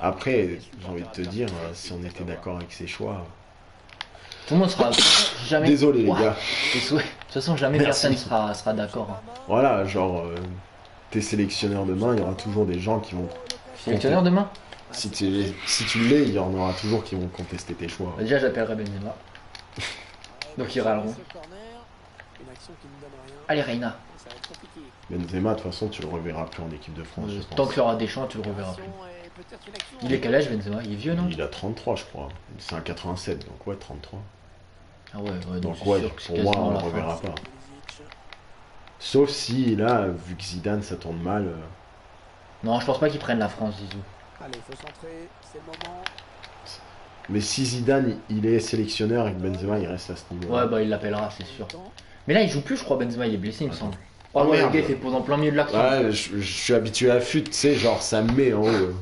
Après, j'ai envie de te dire, si on était d'accord avec ses choix. Tout le monde sera jamais. Désolé les Ouah, gars. tes souhaits. De toute façon, jamais Merci. personne sera d'accord. Hein. Voilà, genre, t'es sélectionneur demain, il y aura toujours des gens qui vont. Sélectionneur demain? Si tu l'es, il y en aura toujours qui vont contester tes choix. Bah, déjà, j'appellerai Benzema. Donc ils râleront. Allez, Reina. Benzema, de toute façon, tu le reverras plus en équipe de France. je pense. Tant qu'il y aura Deschamps, tu le reverras plus. Il est quel âge Benzema? Il est vieux, non? Il a 33, je crois. C'est un 87, donc ouais, 33. Ah ouais, ouais, donc Donc c'est ouais, sûr que c'est pour moi, quasiment on la le fin. reverra pas. Sauf si, là, vu que Zidane, ça tourne mal. Non, je pense pas qu'ils prennent la France, Zizou. Allez, faut centrer, c'est le moment. Mais si Zidane, il est sélectionneur et que Benzema, il reste à ce niveau. Ouais, bah il l'appellera, c'est sûr. Mais là, il joue plus, je crois, Benzema, il est blessé, il me semble. Oh Ah, ouais, le merde. gars, il fait pause en plein milieu de l'action. Ouais, je suis habitué à FUT, tu sais, genre ça me met en haut.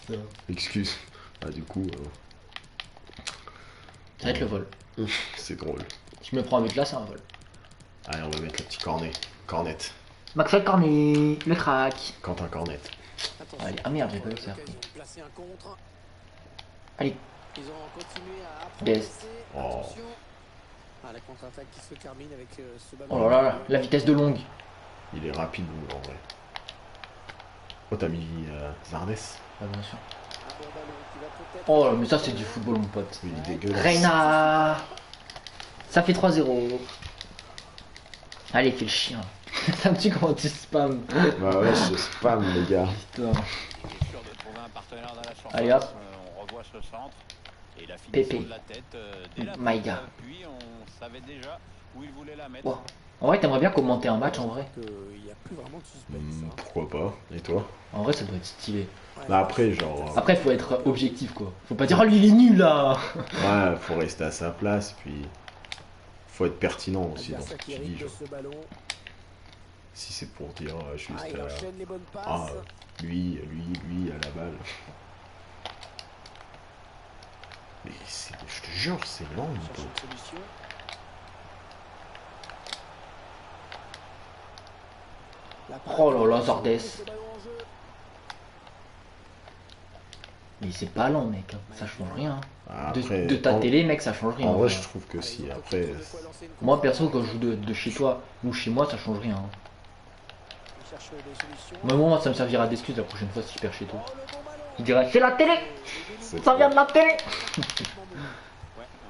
Putain. Excuse. Ah, du coup, Ça va être le vol. c'est drôle. Si je me prends avec là, c'est un vol. Allez, on va mettre le petit cornet. Cornet. Maxwell Cornet, le crack. Quentin Cornet. Attention. Allez, ah merde, j'ai pas vu ça. L'occasion de placer un contre. Allez, Ils ont continué à Des. progresser. Oh. Attention. Ah, la contre-attaque qui se termine avec ce ballon. oh là là, la vitesse de longue. Il est rapide, nous, en vrai. Oh, t'as mis Zardes. Ah, bien sûr. Un bon ballon qui va peut-être- Oh, mais ça, c'est du football, mon pote. Il est dégueulasse. Reina. Ça fait 3-0. Allez, fais le chien. Ça me tue comment tu spam. Bah ouais, je spam, les gars. Putain. Sûr de trouver un partenaire dans la surface. Allez, hop. On revoit ce centre. Et la Pépé. finition de la tête. Dès la Maïga. passe, puis on savait déjà où il voulait la mettre. Wow. En vrai, t'aimerais bien commenter un match en vrai. Il n'y a plus vraiment Vraiment de suspense. Hein. Pourquoi pas? Et toi? En vrai, ça doit être stylé. Ouais. Bah après, genre. Après, faut être objectif, quoi. Faut pas dire, oh, lui, il est nul, là. Ouais, faut rester à sa place, puis. Faut être pertinent aussi dans ce Adversaire que qui tu dis, hérite de genre. ce ballon. Si c'est pour dire juste. Ah, il enchaîne les bonnes passes. Ah, lui, à la balle. Mais je te jure, c'est lent, mon Cherche pote. une solution. La Oh là là, passe. Zardes. Ce ballon en jeu. Mais c'est pas lent, mec. hein. Ça change rien. Après, De ta en- télé, mec, ça change rien. En vrai, hein. je trouve que Allez, si. il tente Après, une fois lancer une Moi, course. perso, quand je joue de chez toi ou chez moi, ça change rien. hein. Il cherche des solutions. Mais moi, ça me servira d'excuse la prochaine fois si je perds chez toi. Oh, le bon ballon. Il dirait, c'est la télé. c'est Ça vient de la télé. Ouais,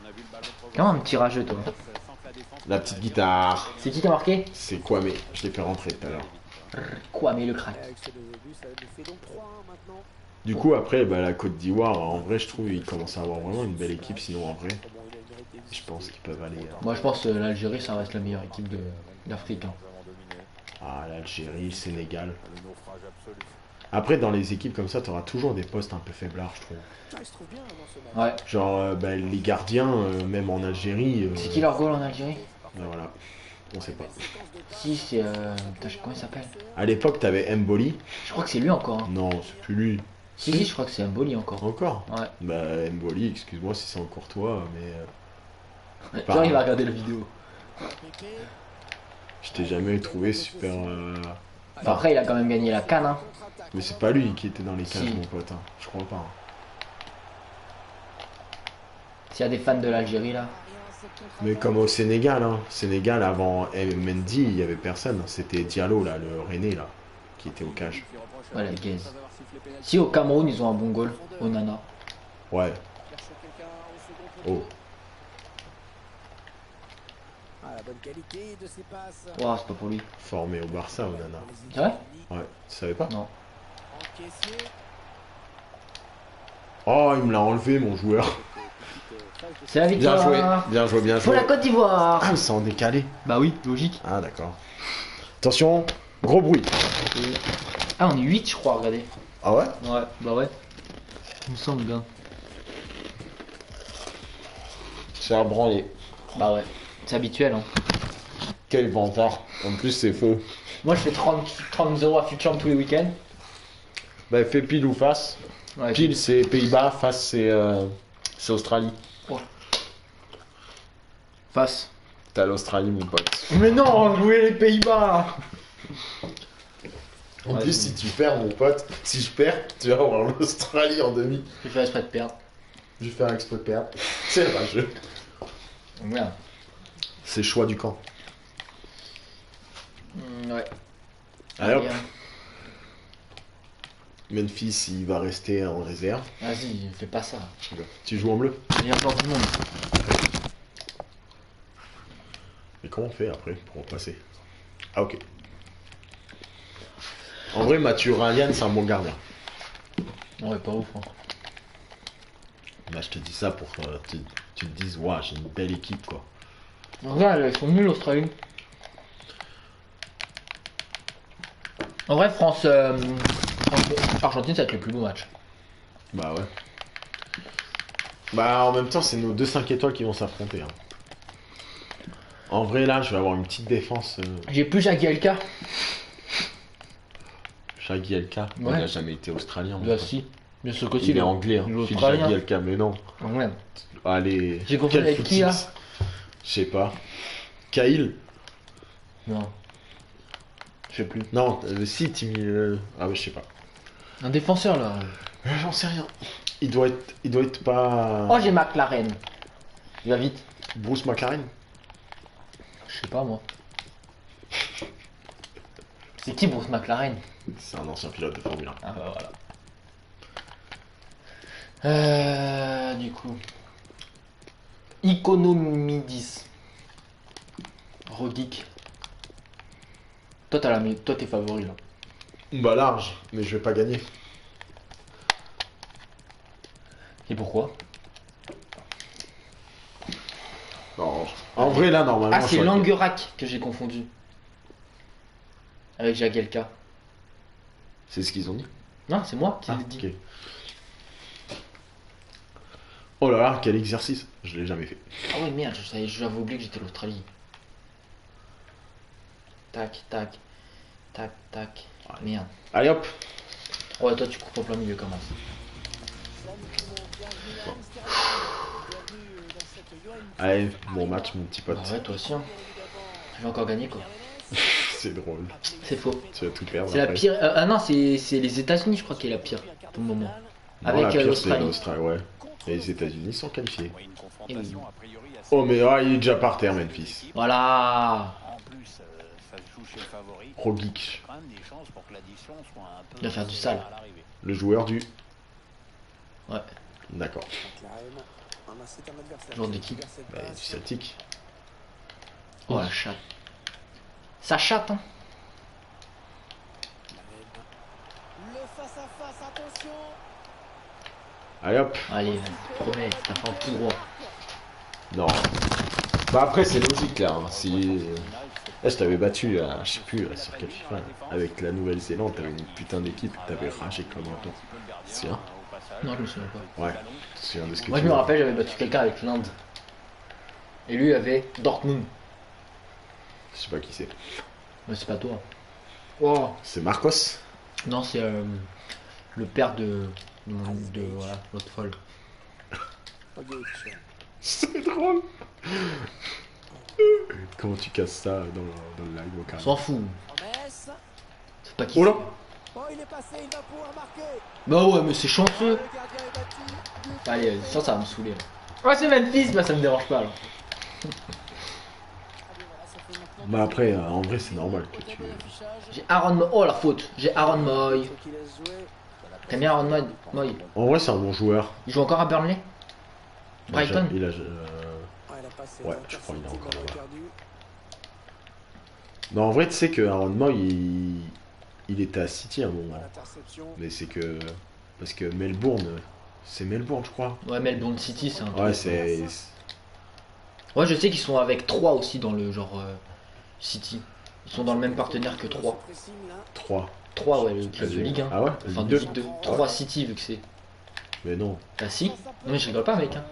on a vu le ballon progresser. Comment un petit rageux, toi Sans que la défense la petite guitare. C'est qui a marqué? C'est quoi, mais je l'ai fait rentrer tout à l'heure. Quoi, mais le crack. Avec ce deux buts, ça nous fait donc 3-1 maintenant. Du coup, après, bah, la Côte d'Ivoire, en vrai, je trouve qu'ils commencent à avoir vraiment une belle équipe. Sinon, en vrai, Bon, il a le mérite d'exister. je pense qu'ils peuvent aller Moi, je pense que l'Algérie, ça reste la meilleure équipe d'Afrique. hein. à l'Algérie, le Sénégal. Le naufrage absolu. Après, dans les équipes comme ça, t'auras toujours des postes un peu faiblards, je trouve. Ah, il se trouve bien dans ce match. Ouais. Genre, bah, les gardiens, même en Algérie. C'est qui leur goal en Algérie? Bah, voilà, on sait pas. Si, c'est. Putain, comment il s'appelle? À l'époque, t'avais Mboli. Je crois que c'est lui encore. hein. Non, c'est plus lui. Si, je crois que c'est Mboli encore. Encore? Ouais. Bah, Mboli, excuse-moi si c'est encore toi, mais Genre, il va regarder la vidéo. je t'ai jamais trouvé super. Enfin, après, il a quand même gagné la canne. Hein. Mais c'est pas lui qui était dans les cages, Si. mon pote. hein. Je crois pas. hein. S'il y a des fans de l'Algérie là. Mais comme au Sénégal, hein. Sénégal avant Mendy, il y avait personne. C'était Diallo, là, le René, là, qui était au cage. Voilà, gaze. Si au Cameroun, ils ont un bon goal. Onana. Ouais. Oh. Ah, la bonne qualité de ses passes. Ouah, c'est pas pour lui. Formé au Barça, Onana. C'est vrai? Ouais, tu savais pas? Non. Encaissé. Oh, il me l'a enlevé, mon joueur. C'est la Bien victoire. joué, bien joué, bien Pour joué. la Côte d'Ivoire. Ah, c'est en décalé. Bah oui, logique. Ah, d'accord. Attention, gros bruit. Ah, on est 8, je crois, regardez. Ah ouais? Ouais, bah ouais. Il me semble bien. C'est à branler. Bah ouais. C'est habituel. Hein. Quel vantard. En plus, c'est feu. Moi, je fais 30-0 à Future tous les week-ends. Bah, fais pile ou face. Ouais, Pile, c'est Pays-Bas. Face, c'est Australie. Face. T'as l'Australie, mon pote. Mais non, jouer les Pays-Bas. En Ouais, plus, c'est- si tu perds, mon pote, si je perds, tu vas avoir l'Australie en demi. Je fais exprès de perdre. Je vais faire exprès de perdre. C'est rageux. Merde. C'est le choix du camp. Ouais. Allez hop, Allez, hein. Memphis, il va rester en réserve. Vas-y, fais pas ça. Tu joues en bleu. Meilleur joueur du monde. Mais comment on fait après pour en passer? Ah, ok. En vrai, Mathieu Ryan, c'est un bon gardien. Ouais, pas ouf. Hein. Là, je te dis ça pour que tu te dises, waouh, j'ai une belle équipe, quoi. Regarde, ils sont nuls l'Australie. En vrai, Argentine, ça va être le plus beau match. Bah ouais. Bah en même temps, c'est nos deux 5 étoiles qui vont s'affronter. hein. En vrai, là, je vais avoir une petite défense. J'ai plus Jagielka. Jagielka. Il Ouais. n'a jamais été australien. Bah si. Bien sûr que si. Il est anglais. Hein. Il est Phil australien. Jagielka, mais non. Ouais. Allez. J'ai confondu quel avec qui, là footix. Je sais pas. Kyle. Non. Je sais plus. Non, si, Timmy. Ah ouais, je sais pas. Un défenseur là. J'en sais rien. Il doit être pas. Oh, j'ai McLaren. Il va vite. Bruce McLaren. Je sais pas moi. C'est qui Bruce McLaren? C'est un ancien pilote de Formule 1. Ah bah voilà. Du coup. Economidis. Rogic. Toi toi t'es favori là. Bah large, mais je vais pas gagner. Et pourquoi? Non. En vrai, là, normalement. Ah, c'est je- Languerac que j'ai confondu. Avec Jagielka. C'est ce qu'ils ont dit. Non, c'est moi qui Ah, l'ai dit. ok. Oh là là, quel exercice. Je l'ai jamais fait. Ah oui, merde, j'avais oublié que j'étais l'Australie. Tac, tac. Tac, tac. Merde. Allez hop. Ouais, toi, tu coupes en plein milieu, commence. Allez, bon match, mon petit pote. Bah ouais, toi aussi, hein. Je vais encore gagner, quoi. C'est drôle. C'est faux. Tu vas tout perdre. C'est la après. pire. Ah non, c'est les États-Unis, je crois, qui est la pire pour le moment. Non, Avec la pire, c'est l'Australie. l'Australie, ouais. Et les États-Unis sont qualifiés. Ouais, une Et oui. confrontation a priori assez. Oh, mais ah, il est déjà par terre, Memphis. Voilà. En plus, ça se joue chez le favori. Rogic, Quand même des chances pour que l'addition soit un peu. Il va faire du sale. à l'arrivée. le joueur du. Ouais. D'accord. Joueur de qui? Bah, du Celtic. Oh la chatte. Ça chatte, hein. Le face à face, attention. Allez hop. Allez, promets, t'as fait un tout droit. Non. Bah après, c'est logique là. Hein. Si. Là, je t'avais battu, je sais plus, sur quel FIFA. Là. Avec la Nouvelle-Zélande, t'avais une putain d'équipe, t'avais ragé comme un temps. C'est un. Non, je me souviens pas. Ouais. C'est un de ce que Moi, tu je me veux. rappelle, j'avais battu quelqu'un avec l'Inde. Et lui avait Dortmund. Je sais pas qui c'est. Mais c'est pas toi. Oh. C'est Marcos. Non, c'est le père de voilà, l'autre folle. C'est drôle. Comment tu casses ça dans le live au On carré? s'en fout. Promesse. C'est pas qui Oh là. Oh, il est passé, il va pouvoir marquer. Bah ouais, mais c'est chanceux. Le gardien est battu. Allez, ça va me saouler. Là. Ouais, c'est Memphis, bah ça me dérange pas. Là. Bah après, en vrai, c'est normal que tu. J'ai Aaron Moy. Oh la faute. J'ai Aaron Moy. T'aimes bien Aaron Moy? Moy. En vrai, c'est un bon joueur. Il joue encore à Burnley? Brighton? Il a. Ouais, je crois qu'il est encore là-bas. Non, en vrai, tu sais que Aaron Moy, il était à City à un moment. Mais c'est que. Parce que Melbourne. C'est Melbourne, je crois. Ouais, Melbourne City, c'est un truc. Ouais, c'est. Ouais, je sais qu'ils sont avec 3 aussi dans le genre City. Ils sont dans le même partenaire que 3. 3. 3, ouais, le club de Ligue 1. Ah ouais? Enfin, de Deux. Ligue 2. 3 City, vu que c'est. Mais non. Bah si. Non, mais je rigole pas, mec. Hein.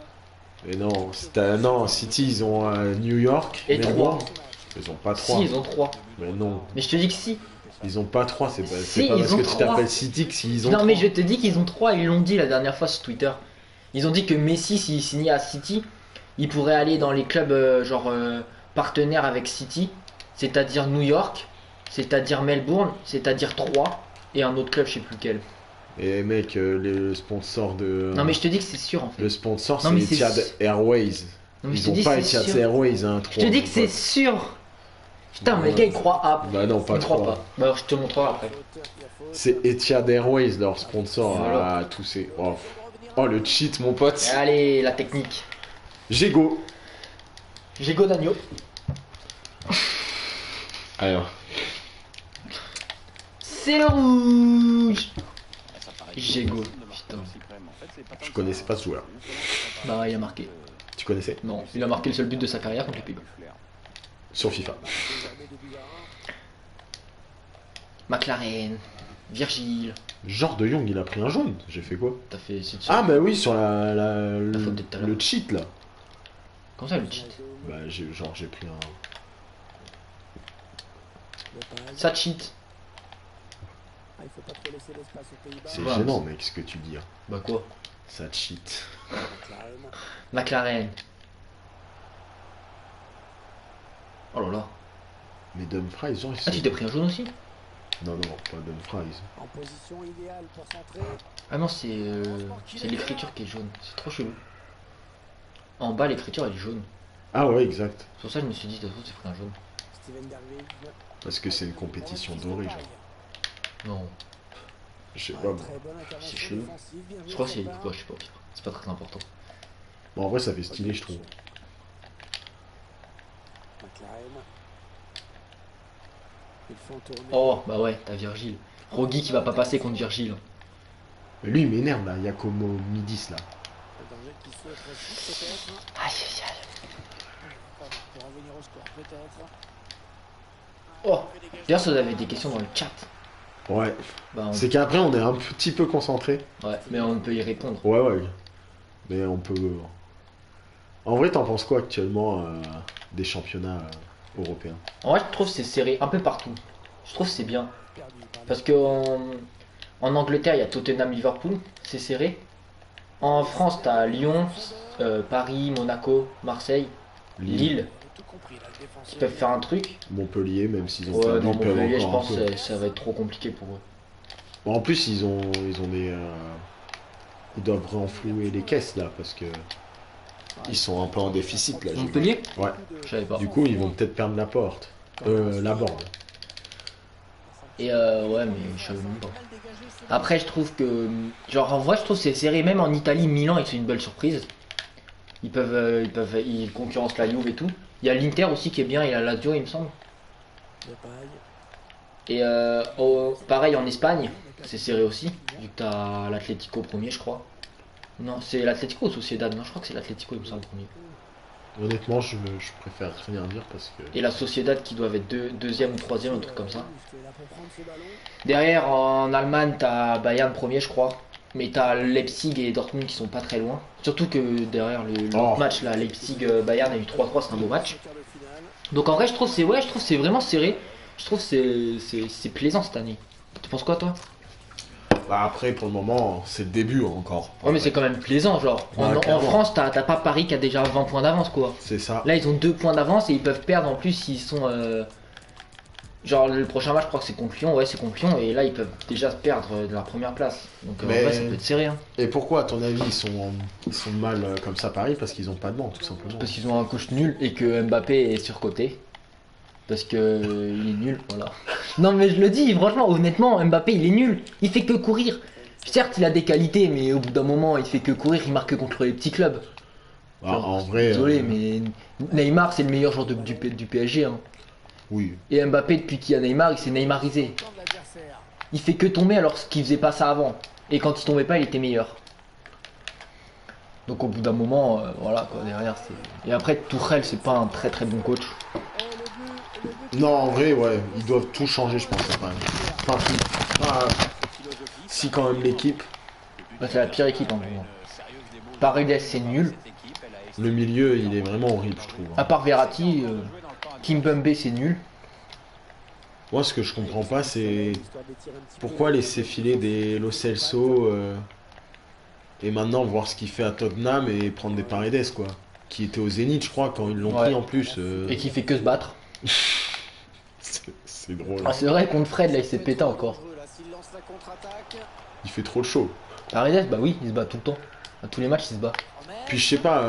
Mais non. Non, City, ils ont New York. Et Melbourne. 3. Ils ont pas 3. Si, ils ont 3. Mais non. Mais je te dis que si. Ils ont pas 3. C'est pas, Si, c'est pas ils parce ont que tu 3. t'appelles City que s'ils ont Non, 3. mais je te dis qu'ils ont 3. Ils l'ont dit la dernière fois sur Twitter. Ils ont dit que Messi, s'il signait à City, il pourrait aller dans les clubs partenaires avec City. C'est-à-dire New York, c'est-à-dire Melbourne, c'est-à-dire 3. Et un autre club, je sais plus lequel. Et mec, le sponsor de. Non, mais je te dis que c'est sûr en fait. Le sponsor, Non, c'est mais c'est Etihad sûr. Airways. Non, mais je Ils te ont dis pas que c'est Etihad sûr. Airways, hein, Je te dis que c'est sûr. Putain, mais le gars il croit à. Bah non, pas Il croit trop. pas. Bah alors je te montrerai après. C'est Etihad Airways, leur sponsor Voilà. à tous ces. Oh. Oh, le cheat, mon pote. Allez, la technique. Gégo. J'ai Godagno. Alors, C'est le rouge. Gégo. Putain. je connaissais pas ce joueur. Bah il a marqué. Tu connaissais? Non, il a marqué le seul but de sa carrière contre les Pays-Bas. Sur FIFA. McLaren. Virgile. Genre de Young, il a pris un jaune. J'ai fait quoi? T'as fait. C'est Ah, bah oui, sur La faute de tout à l'heure. le cheat là. Comment ça le cheat? Bah, j'ai pris un. Ça cheat. Il faut pas trop laisser l'espace aux Pays-Bas. C'est Ouais, gênant, mec, ce que tu dis. Hein. Bah quoi? Ça cheat. McLaren. Oh là là. Mais Dumfries, genre, ils Ah sont. tu t'es pris un jaune aussi? Non, non, pas Dumfries. En position idéale pour centrer. Ah non, c'est l'écriture qui est jaune. C'est trop chelou. En bas, l'écriture elle est jaune. Ah ouais, exact. C'est pour ça que je me suis dit, t'as t'es pris un jaune. Steven Derville. Parce que c'est une compétition dorée, genre. Non. Je sais pas. Bon. C'est chelou. Je crois que c'est quoi, je sais pas. C'est pas très important. Bon, en vrai, ça fait stylé, je trouve. Oh, bah ouais, t'as Virgile. Rogi qui va pas passer contre Virgile. Mais lui, il m'énerve là, Yacomo Midis là. Aïe aïe aïe. Pour revenir au score, peut-être. Oh, d'ailleurs, si vous avez des questions dans le chat, Ouais. bah, C'est qu'après, on est un petit peu concentré. ouais, mais on peut y répondre. Ouais, ouais. Mais on peut. En vrai, t'en penses quoi actuellement des championnats européens? En vrai, je trouve que c'est serré un peu partout. Je trouve que c'est bien. Parce que en Angleterre, il y a Tottenham-Liverpool, c'est serré. En France, t'as Lyon, Paris, Monaco, Marseille, Lille, qui peuvent faire un truc. Montpellier, même s'ils ont Ouais, perdu, non, ils peuvent Montpellier, je encore pense un peu. que ça va être trop compliqué pour eux. Bon, en plus, ils ont des. Ils doivent renflouer les caisses là, parce que ils sont un peu en déficit là. j'ai vu. Montpellier Ouais. Je savais pas. Du coup, ils vont peut-être perdre la porte. La board. Et ouais, mais je savais même pas. Après, je trouve que. Genre, en vrai, je trouve que c'est serré. Même en Italie, Milan, c'est une belle surprise. Ils concurrencent la Juve et tout. Il y a l'Inter aussi qui est bien, il y a la Lazio, il me semble. Et pareil en Espagne, c'est serré aussi, vu que t'as l'Atlético premier, je crois. Non, c'est l'Atlético ou Sociedad? Non, je crois que c'est l'Atlético, il me semble, premier. Honnêtement, je préfère rien dire parce que. Et la Sociedad qui doivent être deuxième ou troisième, un truc comme ça. Derrière, en Allemagne, t'as Bayern premier, je crois. Mais t'as Leipzig et Dortmund qui sont pas très loin. Surtout que derrière l'autre match, là, Leipzig-Bayern a eu 3-3, c'est un beau match. Donc en vrai, je trouve que c'est vraiment serré. Je trouve que c'est plaisant cette année. Tu penses quoi, toi? Bah après, pour le moment, c'est le début encore. Ouais, mais c'est quand même plaisant, genre. Ouais, En clairement. France, t'as pas Paris qui a déjà 20 points d'avance, quoi. C'est ça. Là, ils ont 2 points d'avance et ils peuvent perdre en plus s'ils sont. Genre, le prochain match, je crois que c'est contre Lyon, ouais, c'est contre Lyon, et là, ils peuvent déjà perdre de la première place. Donc, en Mais- vrai, ça peut être serré, hein. Et pourquoi, à ton avis, ils sont mal comme ça Paris? Parce qu'ils ont pas de banc, tout simplement. Parce qu'ils ont un coach nul et que Mbappé est surcoté. Parce que il est nul, voilà. Non, mais je le dis, franchement, honnêtement, Mbappé, il est nul. Il fait que courir. Certes, il a des qualités, mais au bout d'un moment, il fait que courir, il marque que contre les petits clubs. Bah, en vrai. Désolé, mais Neymar, c'est le meilleur joueur du PSG, hein. Oui. Et Mbappé, depuis qu'il y a Neymar, il s'est Neymarisé. Il fait que tomber alors qu'il faisait pas ça avant. Et quand il tombait pas, il était meilleur. Donc au bout d'un moment, voilà quoi, derrière c'est. Et après, Tourelle, c'est pas un très très bon coach. Non, en vrai, ouais. Ils doivent tout changer, je pense, à Paris. Enfin, tout. Ah, si, quand même, l'équipe. Bah, c'est la pire équipe en gros. Paredes, c'est nul. Le milieu, il est vraiment horrible, je trouve. À part Verratti, Kimpembe, c'est nul. Moi, ce que je comprends pas, c'est pourquoi laisser filer des Lo Celso et maintenant voir ce qu'il fait à Tottenham et prendre des Paredes, quoi. Qui était au Zénith, je crois, quand ils l'ont Ouais. pris en plus. Et qui fait que se battre. C'est drôle. Ah, c'est vrai, contre Fred, là, il s'est pété encore. Il fait trop chaud. Paredes, bah oui, il se bat tout le temps. À tous les matchs, il se bat. Puis je sais pas,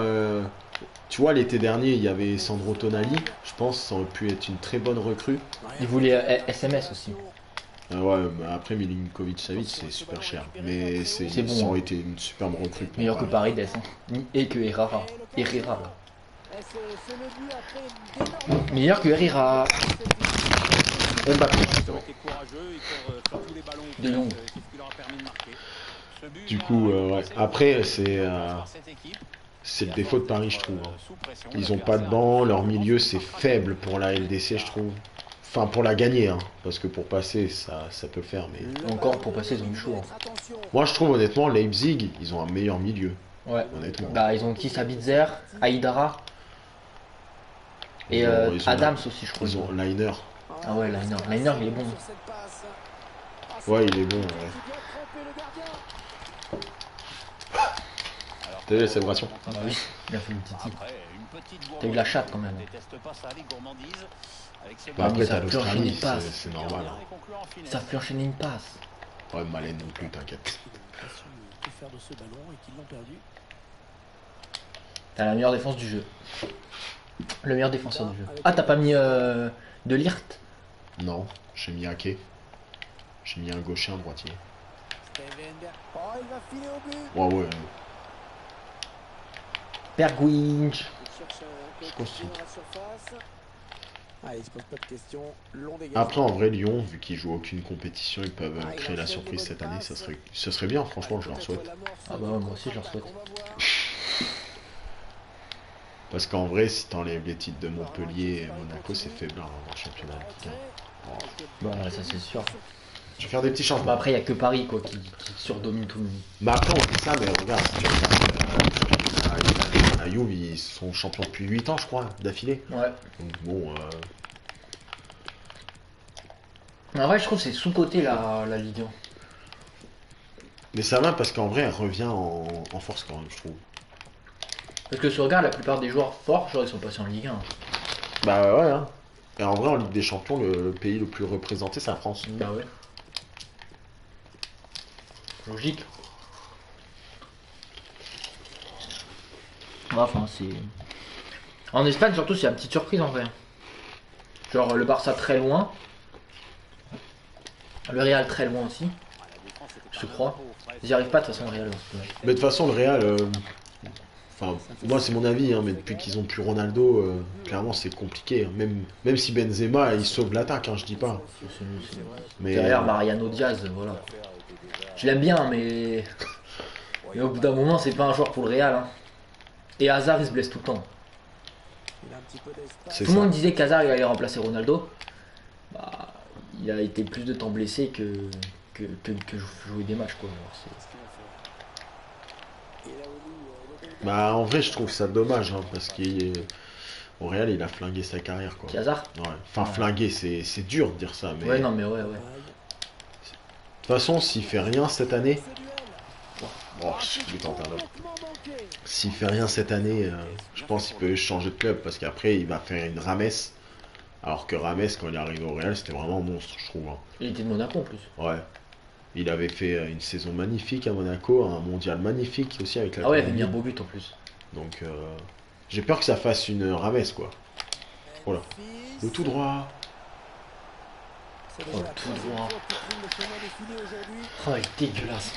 tu vois, l'été dernier, il y avait Sandro Tonali. Je pense que ça aurait pu être une très bonne recrue. Il voulait SMS aussi. Ouais, mais après Milinkovic Savic, c'est super cher. Mais C'est bon, ça aurait hein. été une superbe recrue. pour Meilleur que Paris. Paredes, hein. Et que Herrera. Herrera. Meilleur que Herrera. Mbappé, justement. De Jong. Du coup, ouais. Après, c'est le défaut de Paris, je trouve. Ils ont pas de banc, leur milieu c'est faible pour la LDC, je trouve. Enfin, pour la gagner, hein. Parce que pour passer, ça peut le faire. Mais Encore pour passer, ils ont eu chaud, hein. moi, je trouve honnêtement, Leipzig, ils ont un meilleur milieu. Ouais. Honnêtement. Bah, ils ont qui? Sabitzer, Aïdara. Et Ils ont Adams aussi, je crois. Ils ont Liner. Ah ouais, Liner. Liner, il est bon. Ouais, il est bon. Ouais. T'as vu la célébration? Ah bah oui, il a fait une petite. T'as eu la chatte quand même. Bah, après, mais ça t'as peut enchaîner l'Australie, une passe. c'est normal. Hein. Ils savent plus enchaîner une passe. Ouais, Malène non plus, t'inquiète. Que faire de ce ballon et qu'ils l'ont perdu. T'as la meilleure défense du jeu. Le meilleur défenseur du jeu. Ah, t'as pas mis de Ligt? Non, j'ai mis Ake. J'ai mis un gaucher, un droitier. Oh, il va filer au but. Ouais, ouais. Bergwinch. Il cherche un C'est quoi ce coéquipier truc dans la surface. Ah, il se pose pas de questions. Long dégagement. Après, en vrai, Lyon, vu qu'ils jouent aucune compétition, ils peuvent créer la surprise cette année. Ça serait bien, franchement, je leur souhaite. Ah bah ouais, moi aussi je leur souhaite. Parce qu'en vrai, si t'enlèves les titres de Montpellier et Monaco, c'est faible hein, dans le championnat. de Ligue 1. Bah, ça c'est sûr. Je vais faire des petits Bah, changements. après, il y a que Paris quoi qui surdomine tout le monde. Mais après, on dit ça, mais regarde, si tu regardes, à Juve, ils sont champions depuis 8 ans, je crois, d'affilée. Ouais. Donc bon, En vrai, je trouve que c'est sous-côté la Ligue 1. mais ça va parce qu'en vrai, elle revient en force quand même, je trouve. Parce que si tu regardes, la plupart des joueurs forts, genre, ils sont passés en Ligue 1. Bah ouais, hein. Et en vrai, en Ligue des Champions, le pays le plus représenté, c'est la France. Bah ouais. Logique. Ouais, enfin, c'est. En Espagne, surtout, c'est la petite surprise en vrai. Genre, le Barça très loin. Le Real très loin aussi, je crois. J'y arrive pas de toute façon, le Real. Mais de toute façon, le Real, enfin, moi c'est mon avis, hein, mais depuis qu'ils ont plus Ronaldo, clairement c'est compliqué. Hein. Même si Benzema, il sauve l'attaque, hein, je dis pas. Mais Derrière Mariano Diaz, voilà. Je l'aime bien, mais au bout d'un moment, c'est pas un joueur pour le Real. Hein. Et Hazard, il se blesse tout le temps. c'est Tout le ça. monde disait qu'Hazard il allait remplacer Ronaldo. Bah, il a été plus de temps blessé que jouer des matchs, quoi. Alors, Bah en vrai, je trouve ça dommage, hein, parce qu'au Real, il a flingué sa carrière, quoi. Qui Hazard? Ouais. Enfin, flingué, c'est dur de dire ça, mais Ouais, de non, mais ouais. toute façon, s'il fait rien cette année, bon, je vais tenter un autre. S'il fait rien cette année, je pense qu'il peut changer de club parce qu'après il va faire une Rames. Alors que Rames, quand il est arrivé au Real, c'était vraiment un monstre, je trouve. Hein. Il était de Monaco en plus. Ouais. Il avait fait une saison magnifique à Monaco, un mondial magnifique aussi avec la Ah ouais, il avait Colombie. mis un beau but en plus. Donc j'ai peur que ça fasse une Rames, quoi. Voilà. Le tout droit. Oh, tout droit. Oh, il est dégueulasse.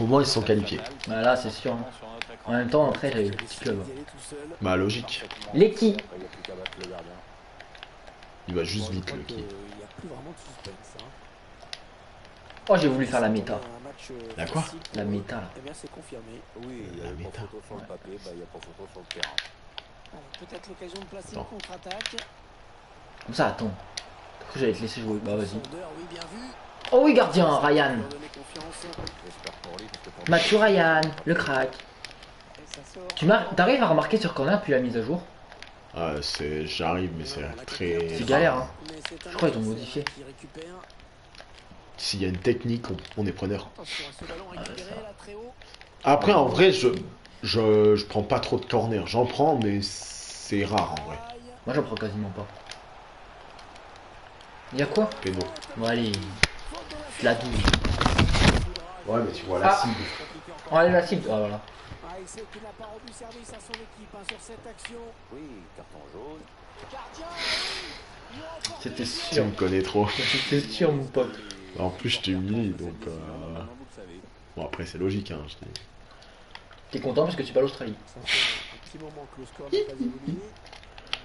Au moins ils se sont qualifiés. Bah là, c'est sûr. Hein. En même temps, après, il y a le petit club. Bah logique. Leki. Il va juste vite le qui. Oh, j'ai voulu faire la méta. La quoi? La méta, là. Eh bien, c'est confirmé. Oui, il y La a pas méta. photo sur le papier, bah, il n'y a pas photo sur le terrain. Peut-être l'occasion de placer Attends. une contre-attaque. Comme ça, attends. Après, j'allais te laisser jouer. Bah, vas-y. Sondeur, oui, bien vu. Oh oui, gardien, Ryan. Pour donner confiance. J'espère pour lui, parce que pour Mathieu Ryan, le crack. Et ça sort. T'arrives à remarquer sur corner depuis la mise à jour? Ah, j'arrive, mais c'est très. C'est galère, hein. Mais c'est un Je crois qu'ils ont adversaire modifié. qui récupère. S'il y a une technique, on est preneur. Attention à ce ballon récupéré ça. là très haut. Après, en vrai, je prends pas trop de corner. J'en prends, mais c'est rare en vrai. Aïe. Moi, j'en prends quasiment pas. Y'a quoi? Péno. Bon, allez. La 12. Ouais, mais tu vois la cible. Compliqué encore. Oh, allez, la cible. Ah, voilà. Ah, il sait qu'il n'a pas rendu service à son équipe hein, sur cette action. oui, carton jaune. Gardien, oui. Il a encore C'était Tu sûr. me connais trop. C'était sûr, mon pote. En plus, je t'humilie, donc. Maintenant, vous le savez. Bon, après, c'est logique, hein. Je dis. T'es content parce que tu bats l'Australie. Ça fait un petit moment que le score n'a pas évolué.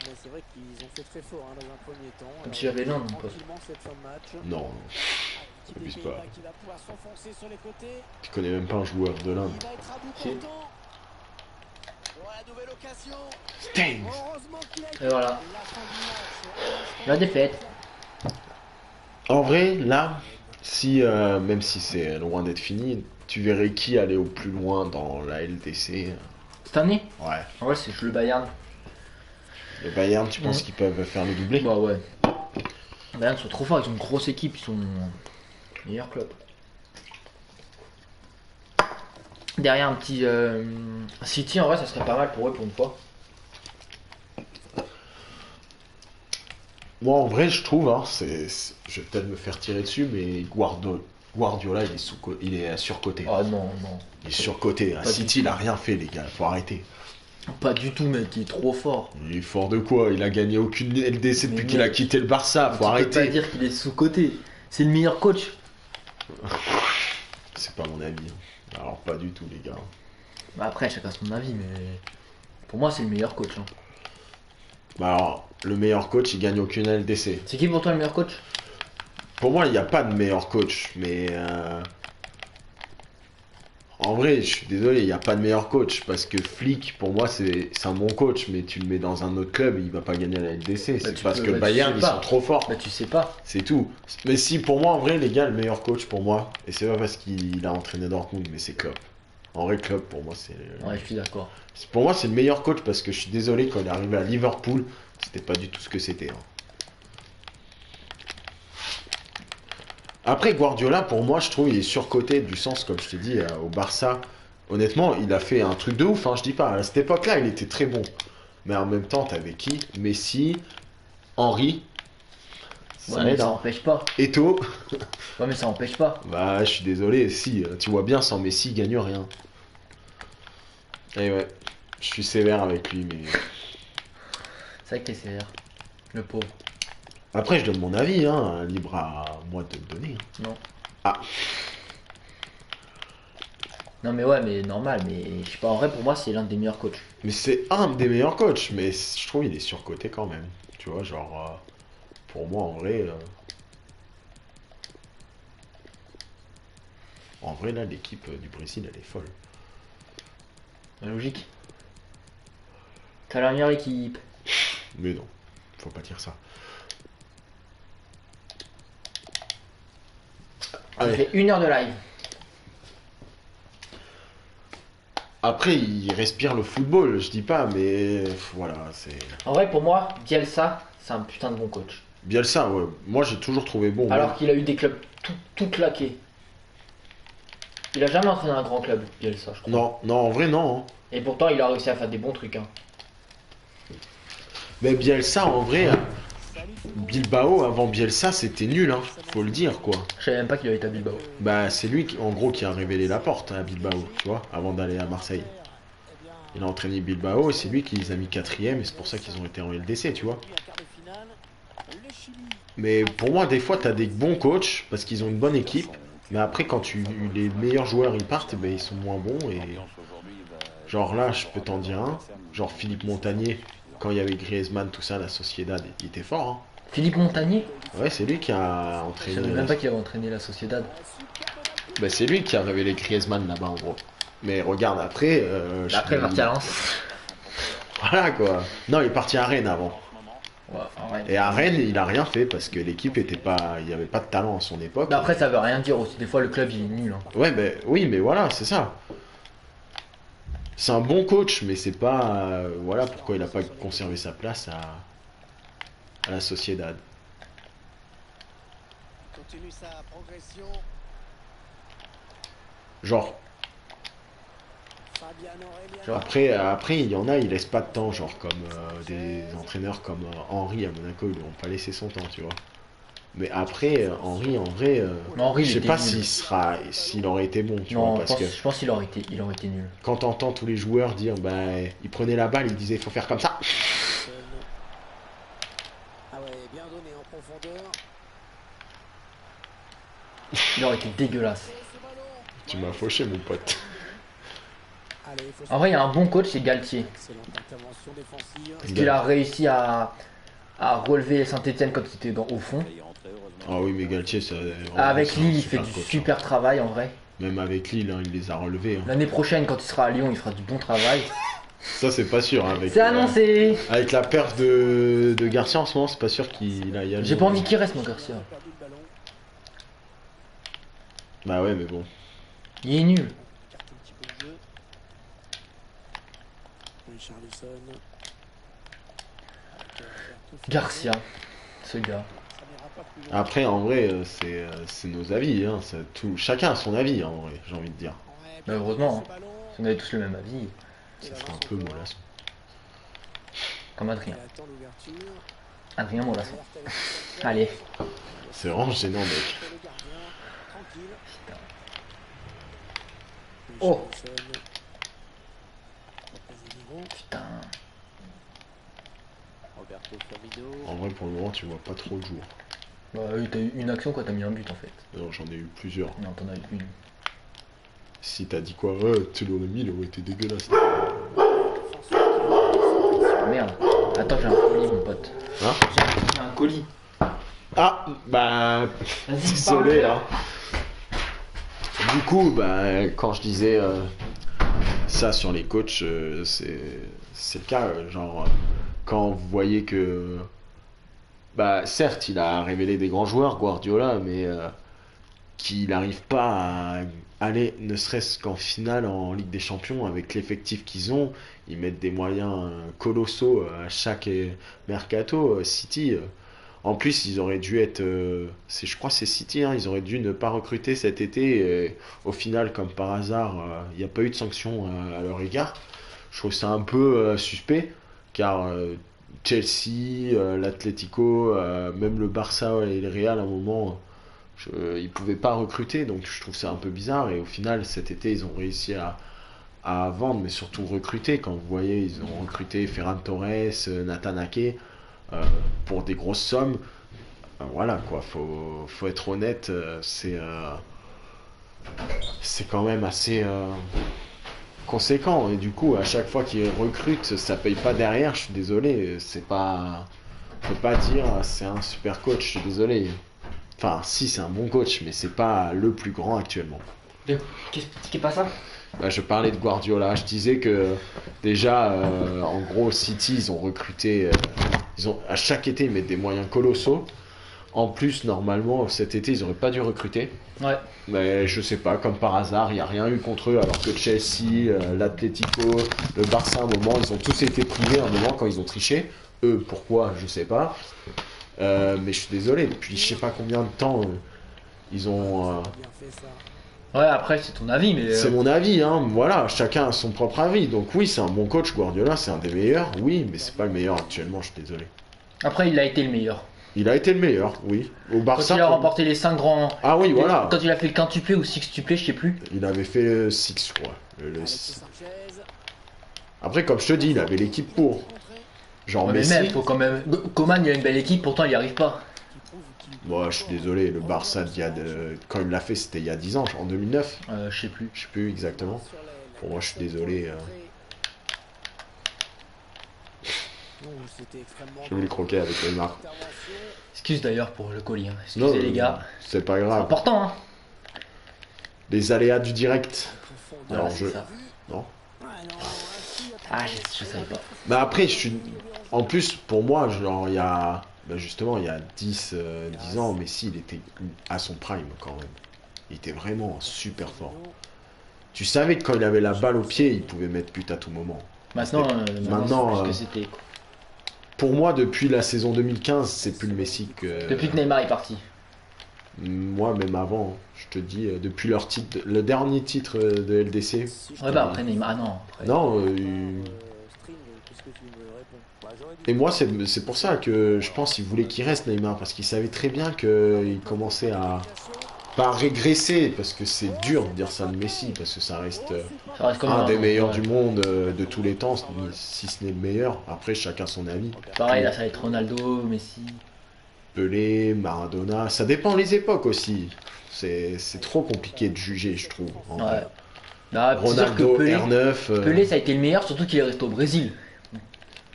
Mais c'est vrai qu'ils ont fait très fort hein, dans un premier temps. Comme si Alors, j'avais l'un, mon pote. tranquillement cette fin de match. Non, L'équipe abuse des pas. Pays-Bas qui va pouvoir s'enfoncer sur les côtés. tu connais même pas un joueur de l'Inde. Il va être à bout Si. portant. Pour la nouvelle occasion. Sting. Heureusement qu'il a été Et voilà. la fin du match. La défaite. En vrai, là, si, même si c'est loin d'être fini, tu verrais qui aller au plus loin dans la LDC. Cette année? Ouais. En vrai, c'est le Bayern. Le Bayern, tu penses qu'ils peuvent faire le doublé? Bah ouais. Les Bayern sont trop forts, ils ont une grosse équipe, ils sont meilleur club. Derrière un petit City, en vrai, ça serait pas mal pour eux pour une fois. Moi, en vrai, je trouve, hein, je vais peut-être me faire tirer dessus, mais Guardiola, il est surcoté. Oh non, non. Il est surcoté. À Pas du City, il a rien fait, les gars. Faut arrêter. Pas du tout, mec, il est trop fort. Il est fort de quoi? Il a gagné aucune LDC Mais depuis qu'il a mec, quitté le Barça. Faut Tu peux pas arrêter. dire qu'il est sous-côté. C'est le meilleur coach. C'est pas mon avis. Hein. Alors, pas du tout, les gars. Bah après, chacun son avis, mais pour moi, c'est le meilleur coach. Hein. Bah alors, le meilleur coach, il gagne aucune LDC. C'est qui pour toi le meilleur coach? Pour moi, il n'y a pas de meilleur coach, mais En vrai, je suis désolé, il n'y a pas de meilleur coach parce que Flick, pour moi, c'est un bon coach, mais tu le mets dans un autre club, il va pas gagner la LDC. C'est tu parce peux- que bah, tu Bayern, sais ils pas. sont trop forts. Bah tu sais pas. C'est tout. Mais si, pour moi, en vrai, les gars, le meilleur coach pour moi, et c'est pas parce qu'il a entraîné Dortmund, mais c'est Klopp. En vrai, Klopp, pour moi, c'est. Ouais, je suis d'accord. Pour moi, c'est le meilleur coach parce que je suis désolé, quand il est arrivé à Liverpool, c'était pas du tout ce que c'était. Hein. Après, Guardiola, pour moi, je trouve il est surcoté du sens, comme je t'ai dit, au Barça. Honnêtement, il a fait un truc de ouf, hein, je dis pas. À cette époque-là, il était très bon. Mais en même temps, t'avais qui? Messi, Henry, ça Ouais, mais aide, ça hein. empêche pas. Eto'o. Ouais, mais ça empêche pas. Bah, je suis désolé, si, tu vois bien, sans Messi, il gagne rien. Et ouais, je suis sévère avec lui, mais... C'est vrai que t'es sévère. Le pauvre. Après, je donne mon avis, hein, libre à moi de le donner. Hein. Non. Ah, Non, mais ouais, mais normal. Mais je sais pas, en vrai, pour moi, c'est l'un des meilleurs coachs. mais c'est un des meilleurs coachs, mais je trouve il est surcoté quand même. Tu vois, genre, pour moi, en vrai, là, l'équipe du Brésil, elle est folle. Logique. T'as la meilleure équipe. Mais non, faut pas dire ça. On Allez. fait 1 heure de live. Après, il respire le football, je dis pas, mais voilà, c'est... En vrai, pour moi, Bielsa, c'est un putain de bon coach. Bielsa, ouais, moi j'ai toujours trouvé bon. Alors qu'il a eu des clubs tout claqués. Il a jamais entraîné un grand club, Bielsa, je crois. Non, non, en vrai, non. Hein. Et pourtant, il a réussi à faire des bons trucs. Hein. Mais Bielsa, en vrai, Bilbao, avant Bielsa, c'était nul, hein, faut le dire, quoi. Je savais même pas qu'il avait été à Bilbao. Bah, c'est lui, en gros, qui a révélé la porte à Bilbao, tu vois, avant d'aller à Marseille. Il a entraîné Bilbao et c'est lui qui les a mis 4ème et c'est pour ça qu'ils ont été en LDC, tu vois. Mais pour moi, des fois, t'as des bons coachs parce qu'ils ont une bonne équipe. Mais après, quand les meilleurs joueurs ils partent, ben, ils sont moins bons. Et genre là, je peux t'en dire un. Genre Philippe Montagnier, quand il y avait Griezmann, tout ça, la Sociedad, il était fort. Hein. Philippe Montagnier. Ouais, c'est lui qui a Je entraîné. savais même pas qu'il avait entraîné la Sociedad. Ben, c'est lui qui a révélé Griezmann là-bas, en gros. Mais regarde, après. Après, il est parti à Lens. Voilà quoi. Non, il est parti à Rennes avant. Ouais, enfin, ouais. Et à Rennes, il a rien fait parce que l'équipe était pas. Il n'y avait pas de talent à son époque. Mais après, ça veut rien dire aussi. Des fois, le club, il est nul. Hein. Ouais, mais oui, mais voilà, c'est ça. C'est un bon coach, mais c'est pas. Voilà pourquoi il a pas conservé sa place à la Sociedad. Continue sa progression. Genre, Fabian Aurélien. après, il y en a, ils laissent pas de temps, genre comme des entraîneurs comme Henry à Monaco, ils n'ont pas laissé son temps, tu vois. Mais après, Henry, en vrai, Mais Henry, je il sais était pas nul. s'il aurait été bon, tu Non, vois, parce que je pense qu'il aurait été nul. quand t'entends tous les joueurs dire, bah, ils prenaient la balle, ils disaient, il faut faire comme ça. Ah ouais, bien donné en profondeur. Il aurait été dégueulasse. Ce ballon. Tu m'as fauché, mon pote. Allez, il faut En vrai, il y a un bon coach, c'est Galtier. excellente intervention défensive. Parce qu'il a réussi à relever Saint-Etienne quand il était au fond. Ah oui, mais Galtier, ça. Avec c'est un Lille, il fait super du coach, hein. super travail en vrai. Même avec Lille, hein, il les a relevés. Hein. L'année prochaine, quand il sera à Lyon, il fera du bon travail. Ça, c'est pas sûr. Hein, avec, C'est annoncé. avec la perte de Garcia en ce moment, c'est pas sûr qu'il aille à J'ai Lyon. pas envie qu'il reste, mon Garcia. Perdu le ballon. Bah ouais, mais bon. Il est nul. Carte un petit peu de jeu. Richarlison. Garcia, ce gars. Ça n'ira pas plus loin. Après, en vrai, c'est nos avis. Hein, chacun a son avis, en vrai, j'ai envie de dire. Ouais, Bah, bien heureusement, ce ballon. Si on avait tous le même avis, Ça serait un peu mollasson. comme Il Adrien. attend l'ouverture. Adrien Molasson. Alerte à la Allez. C'est vraiment gênant, mec. pour le gardien. Tranquille. Oh. Richarlison. Casemiro. Putain. Roberto Firmino. En vrai, pour le moment, tu vois pas trop le jour. Bah oui, t'as eu une action quoi, t'as mis un but en fait. Non, j'en ai eu plusieurs. Non, t'en as eu une. Si t'as dit quoi, tu l'aurais mis, il aurait été dégueulasse. Merde. Attends, j'ai un colis, mon pote. Hein? J'ai un colis. Ah, bah. Vas-y, Désolé, parle. hein. Du coup, bah, quand je disais ça sur les coachs, c'est le cas. Genre, quand vous voyez que, bah, certes, il a révélé des grands joueurs, Guardiola, mais qu'il n'arrive pas à aller, ne serait-ce qu'en finale en Ligue des Champions, avec l'effectif qu'ils ont. Ils mettent des moyens colossaux à chaque mercato. City. En plus, ils auraient dû être. Je crois que c'est City, hein, ils auraient dû ne pas recruter cet été. Et au final, comme par hasard, il n'y a pas eu de sanction à leur égard. Je trouve ça un peu suspect, car Chelsea, l'Atlético, même le Barça et le Real, à un moment, ils ne pouvaient pas recruter. Donc je trouve ça un peu bizarre. Et au final, cet été, ils ont réussi à vendre, mais surtout recruter. Quand vous voyez, ils ont recruté Ferran Torres, Nathan Ake. Pour des grosses sommes, voilà quoi, faut être honnête, c'est quand même assez conséquent, et du coup à chaque fois qu'ils recrutent ça paye pas derrière. Je suis désolé, c'est pas, on peut pas dire c'est un super coach, je suis désolé. Enfin si, c'est un bon coach, mais c'est pas le plus grand actuellement. Qu'est-ce qui est pas ça? Bah, je parlais de Guardiola, je disais que déjà en gros City ils ont recruté, à chaque été ils mettent des moyens colossaux. En plus normalement cet été ils auraient pas dû recruter. Ouais. Mais je sais pas, comme par hasard, il n'y a rien eu contre eux, alors que Chelsea, l'Atlético, le Barça, à un moment, ils ont tous été primés à un moment quand ils ont triché. Eux, pourquoi, je sais pas. Mais je suis désolé, depuis je sais pas combien de temps ils ont. Bien fait ça. Ouais, après, c'est ton avis, mais. C'est mon avis, hein, voilà, chacun a son propre avis. Donc oui, c'est un bon coach, Guardiola, c'est un des meilleurs, oui, mais c'est pas le meilleur actuellement, je suis désolé. Après, il a été le meilleur. Il a été le meilleur, oui. Au Barça. Quand il a remporté les 5 grands. Ah oui, voilà. Quand il a fait le quintuplé ou sextuplé, je sais plus. Il avait fait 6, je crois. Alexis Sanchez. Après, comme je te dis, il avait l'équipe pour. Genre Ouais, mais Messi. même, faut quand même. Coman, il a une belle équipe, pourtant il y arrive pas. Moi, je suis désolé, le Barça, quand il l'a fait, c'était il y a 10 ans, en 2009. Je sais plus. Je sais plus exactement. Pour moi, je suis désolé. Je vais le croquer avec Neymar. Excuse d'ailleurs pour le colis, hein. Non, Excusez les gars. c'est pas C'est grave. important, hein. Les aléas du direct. Voilà, Alors, c'est ça. Non. Ah, je savais pas. Mais après, en plus, pour moi, genre, il y a. Ben justement, il y a 10 ans, Messi, il était à son prime quand même. Il était vraiment super fort. Tu savais que quand il avait la balle au pied, il pouvait mettre but à tout moment. Maintenant, Maintenant, c'est ce que c'était, quoi. Pour moi, depuis la saison 2015, c'est plus le Messi que. Depuis que Neymar est parti. Moi, même avant, je te dis, depuis leur titre, le dernier titre de LDC. Ouais, bah après Neymar, ah non. Après. Non, Bah, et moi, c'est pour ça que je pense qu'il voulait qu'il reste Neymar, parce qu'il savait très bien qu'il commençait à. Pas régresser, parce que c'est dur de dire ça de Messi, parce que ça reste Comme un des meilleurs ouais. du monde de tous les temps, si ce n'est le meilleur. Après, chacun son avis. Pareil, là ça va être Ronaldo, Messi. Pelé, Maradona, ça dépend les époques aussi. C'est trop compliqué de juger, je trouve. En vrai. Bah, c'est sûr que Ronaldo, Pelé, R9. Pelé, ça a été le meilleur, surtout qu'il est resté au Brésil.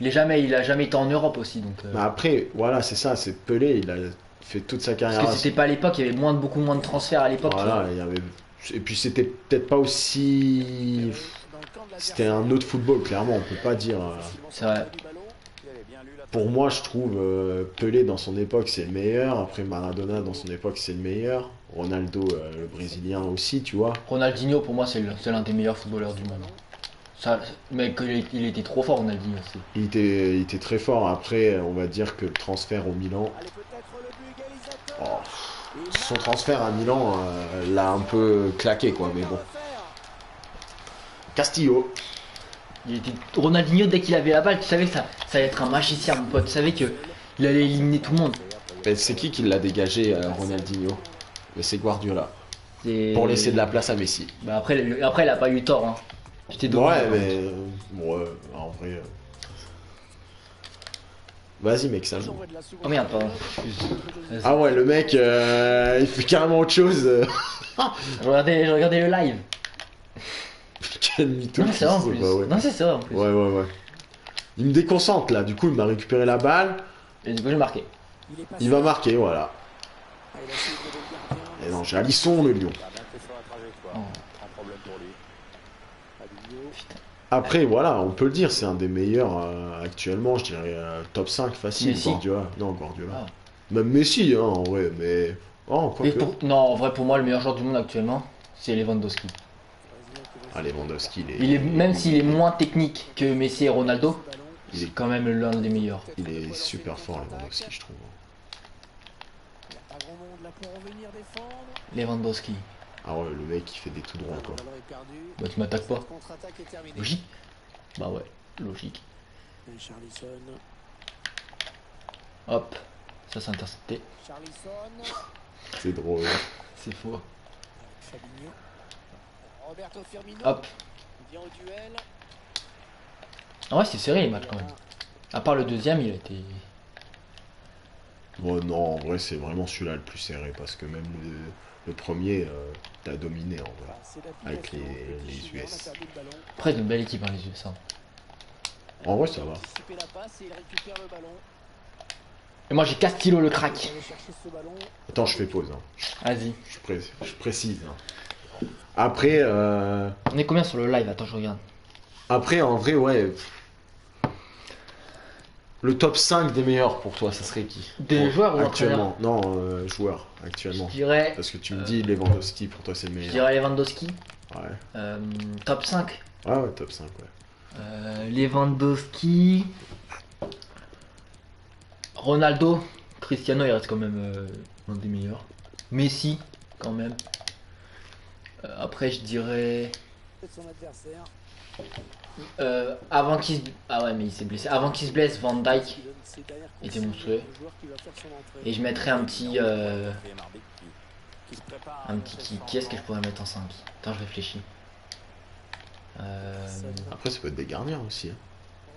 Il a jamais été en Europe aussi, donc. Mais après, voilà, c'est ça, c'est Pelé, il a fait toute sa carrière. Parce que c'était pas à l'époque, il y avait beaucoup moins de transferts à l'époque. Voilà, il y avait. Et puis c'était peut-être pas aussi. C'était un autre football, clairement, on peut pas dire. C'est vrai. Pour moi, je trouve Pelé dans son époque c'est le meilleur. Après Maradona dans son époque c'est le meilleur. Ronaldo, le brésilien aussi, tu vois. Ronaldinho, pour moi, c'est l'un des meilleurs footballeurs du monde. Ça, mais il était trop fort, Ronaldinho aussi. Il était très fort. Après, on va dire que le transfert au Milan. Son transfert à Milan l'a un peu claqué, quoi, mais bon. Castillo. Ronaldinho, dès qu'il avait la balle, tu savais que ça allait être un magicien, mon pote. Tu savais qu'il allait éliminer tout le monde. Mais c'est qui l'a dégagé, Ronaldinho? Mais c'est Guardiola. Pour laisser de la place à Messi. Bah après, il a pas eu tort. Hein. Ouais, mais. Ouais, en vrai. Vas-y, mec, ça joue. Oh merde, pardon. Ah ouais, le mec, il fait carrément autre chose. Je regardais le live. Quel mytho. Non, c'est vrai en plus. Ouais. Non, c'est vrai en plus. Ouais. Il me déconcentre là, du coup, il m'a récupéré la balle. Et du coup, j'ai marqué. Il va marquer, voilà. Et non, j'ai Alisson, le lion. avec toi. Oh. Un problème pour lui. Fabinho. Après, voilà, on peut le dire, c'est un des meilleurs actuellement, je dirais top 5 facile, Messi. Guardiola. Non, Guardiola. Ah. Même Messi, hein, en vrai, mais. Oh, quoi Et que. non, en vrai, pour moi, le meilleur joueur du monde actuellement, c'est Lewandowski. Ah, Lewandowski, Même s'il est moins technique que Messi et Ronaldo, il c'est est, quand même l'un des meilleurs. il est super fort, Lewandowski, je trouve. Il n'y a pas grand monde là pour revenir défendre. Lewandowski. Ah ouais, le mec, il fait des tout droits, quoi. Le ballon est perdu. Bah, tu m'attaques pas. Cette contre-attaque est terminée. Logique. Bah ouais, logique. Et Charlison. Hop, ça c'est intercepté. Charlison. C'est drôle. C'est faux. Avec Fabinho. Roberto Firmino. Hop. Vient au duel. En vrai, c'est serré les matchs quand même. À part le deuxième, il a été. Bon, non, en vrai, c'est vraiment celui-là le plus serré, parce que même le premier, t'as dominé, en vrai. C'est Avec l'application. les Petit US. Gignan a perdu le ballon. Après, c'est une belle équipe, hein, les yeux, ça. En vrai, ça va. Anticiper la passe et il récupère le ballon. Et moi, j'ai Castillo le Il crack. va aller chercher ce ballon. Attends, je fais pause, hein. Vas-y. Je précise. Hein. Après, On est combien sur le live? Attends, je regarde. en vrai, ouais. Le top 5 des meilleurs pour toi, ça serait qui? Des joueurs ou actuellement? Non, joueurs, actuellement. Je dirais, Parce que tu me dis Lewandowski, pour toi, c'est le je meilleur. dirais Lewandowski. Ouais. Top 5. Ah ouais, top 5, ouais. Lewandowski. Ronaldo. Cristiano, il reste quand même l'un des meilleurs. Messi, quand même. Après, je dirais. C'est son adversaire. Avant qu'il se... Ah ouais, mais il s'est blessé. Avant qu'il se blesse, Van Dijk. Qui donne ses dernières Il était consignes monstrueux. au joueur qui va faire son entrée. Et je mettrais un petit. Quatrième arbitre qui se prépare à Un petit qui est-ce que je pourrais mettre en 5? Attends, je réfléchis. Après, ça peut être des gardiens aussi. Hein.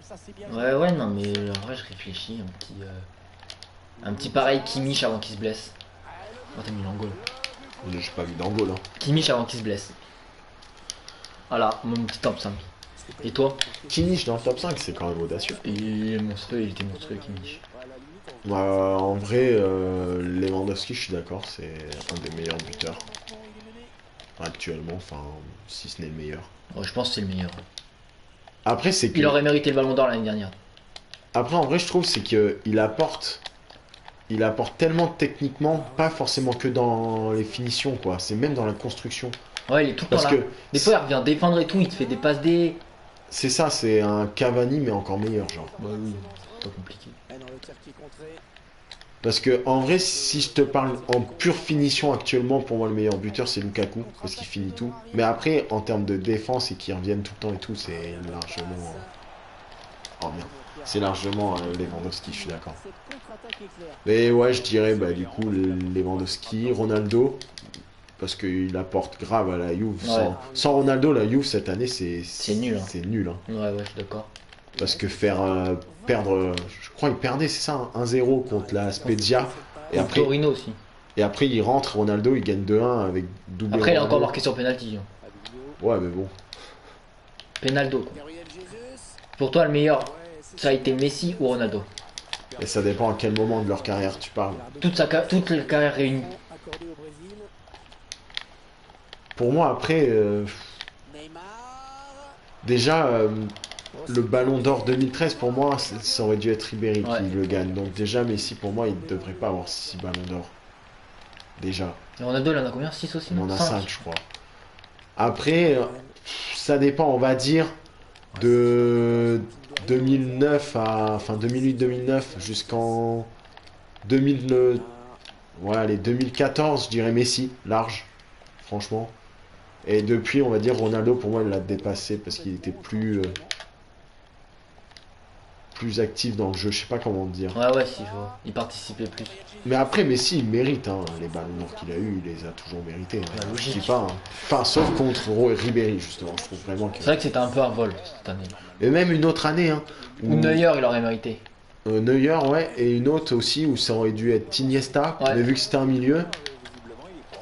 Ça, c'est bien. Ouais, non, mais en vrai, je réfléchis. Un petit pareil Kimmich avant qu'il se blesse. Oh, t'as mis l'angle. J'ai pas mis d'angle, hein. Kimmich avant qu'il se blesse. Voilà, mon petit top 5. Et toi? Kimmich dans le top 5, c'est quand même audacieux. Il est monstrueux, il était monstrueux Kimmich. En vrai, Lewandowski, je suis d'accord, c'est un des meilleurs buteurs actuellement, enfin, si ce n'est le meilleur. Ouais, je pense que c'est le meilleur. Après, c'est que. Il aurait mérité le ballon d'or l'année dernière. Après, en vrai, je trouve, c'est qu'il apporte. Il apporte tellement techniquement, pas forcément que dans les finitions, quoi. C'est même dans la construction. Ouais, il est tout le temps Parce là. que Des fois, il revient défendre et tout, il te fait des passes D. c'est ça, c'est un Cavani, mais encore meilleur, genre. Bah oui, c'est pas compliqué. Parce que en vrai, si je te parle en pure finition actuellement, pour moi le meilleur buteur c'est Lukaku, parce qu'il finit tout. Mais après, en termes de défense et qu'ils reviennent tout le temps et tout, c'est largement. Oh merde. C'est largement Lewandowski, je suis d'accord. Mais ouais, je dirais bah, du coup Lewandowski, Ronaldo, parce qu'il apporte grave à la Juve. Ouais. Sans Ronaldo, la Juve cette année c'est nul, hein. C'est nul. Hein. Ouais, je suis d'accord. Parce que faire perdre, je crois qu'il perdait, c'est ça, hein, 1-0 contre la Spezia. Et après, Torino aussi. il rentre, Ronaldo, il gagne 2-1 avec doublé. Après, il a Ronaldo. encore marqué sur penalty. Hein. Ouais, mais bon. Penaldo, quoi. Pour toi, le meilleur, ça a été Messi ou Ronaldo? Et ça dépend à quel moment de leur carrière tu parles. Toute la carrière réunie. Pour moi, après, déjà, le Ballon d'Or 2013, pour moi, ça aurait dû être Ribéry Ouais. qui le gagne. Donc déjà, Messi, pour moi, il ne devrait pas avoir 6 Ballons d'Or. Déjà. Et Ronaldo, il en a combien? 6 aussi? Il en a 5. 5, je crois. Après, ça dépend, on va dire, de 2009 à... Enfin, 2008-2009 jusqu'en 2000... Ouais, allez, 2014, je dirais Messi, large, franchement. Et depuis, on va dire, Ronaldo, pour moi, il l'a dépassé parce qu'il était plus actif dans le jeu, je sais pas comment dire. Ouais, si, je vois. Il participait plus. Mais après, Messi, il mérite, hein, les ballons d'or qu'il a eu, il les a toujours mérités. Hein. Ouais, Je logique. dis pas, hein. Enfin, sauf contre Ribéry, justement, je trouve vraiment que... C'est vrai que c'était un peu un vol cette année. Et même une autre année, hein, Ou Neuer, il aurait mérité. Neuer, ouais, et une autre aussi où ça aurait dû être Iniesta, Ouais. mais vu que c'était un milieu...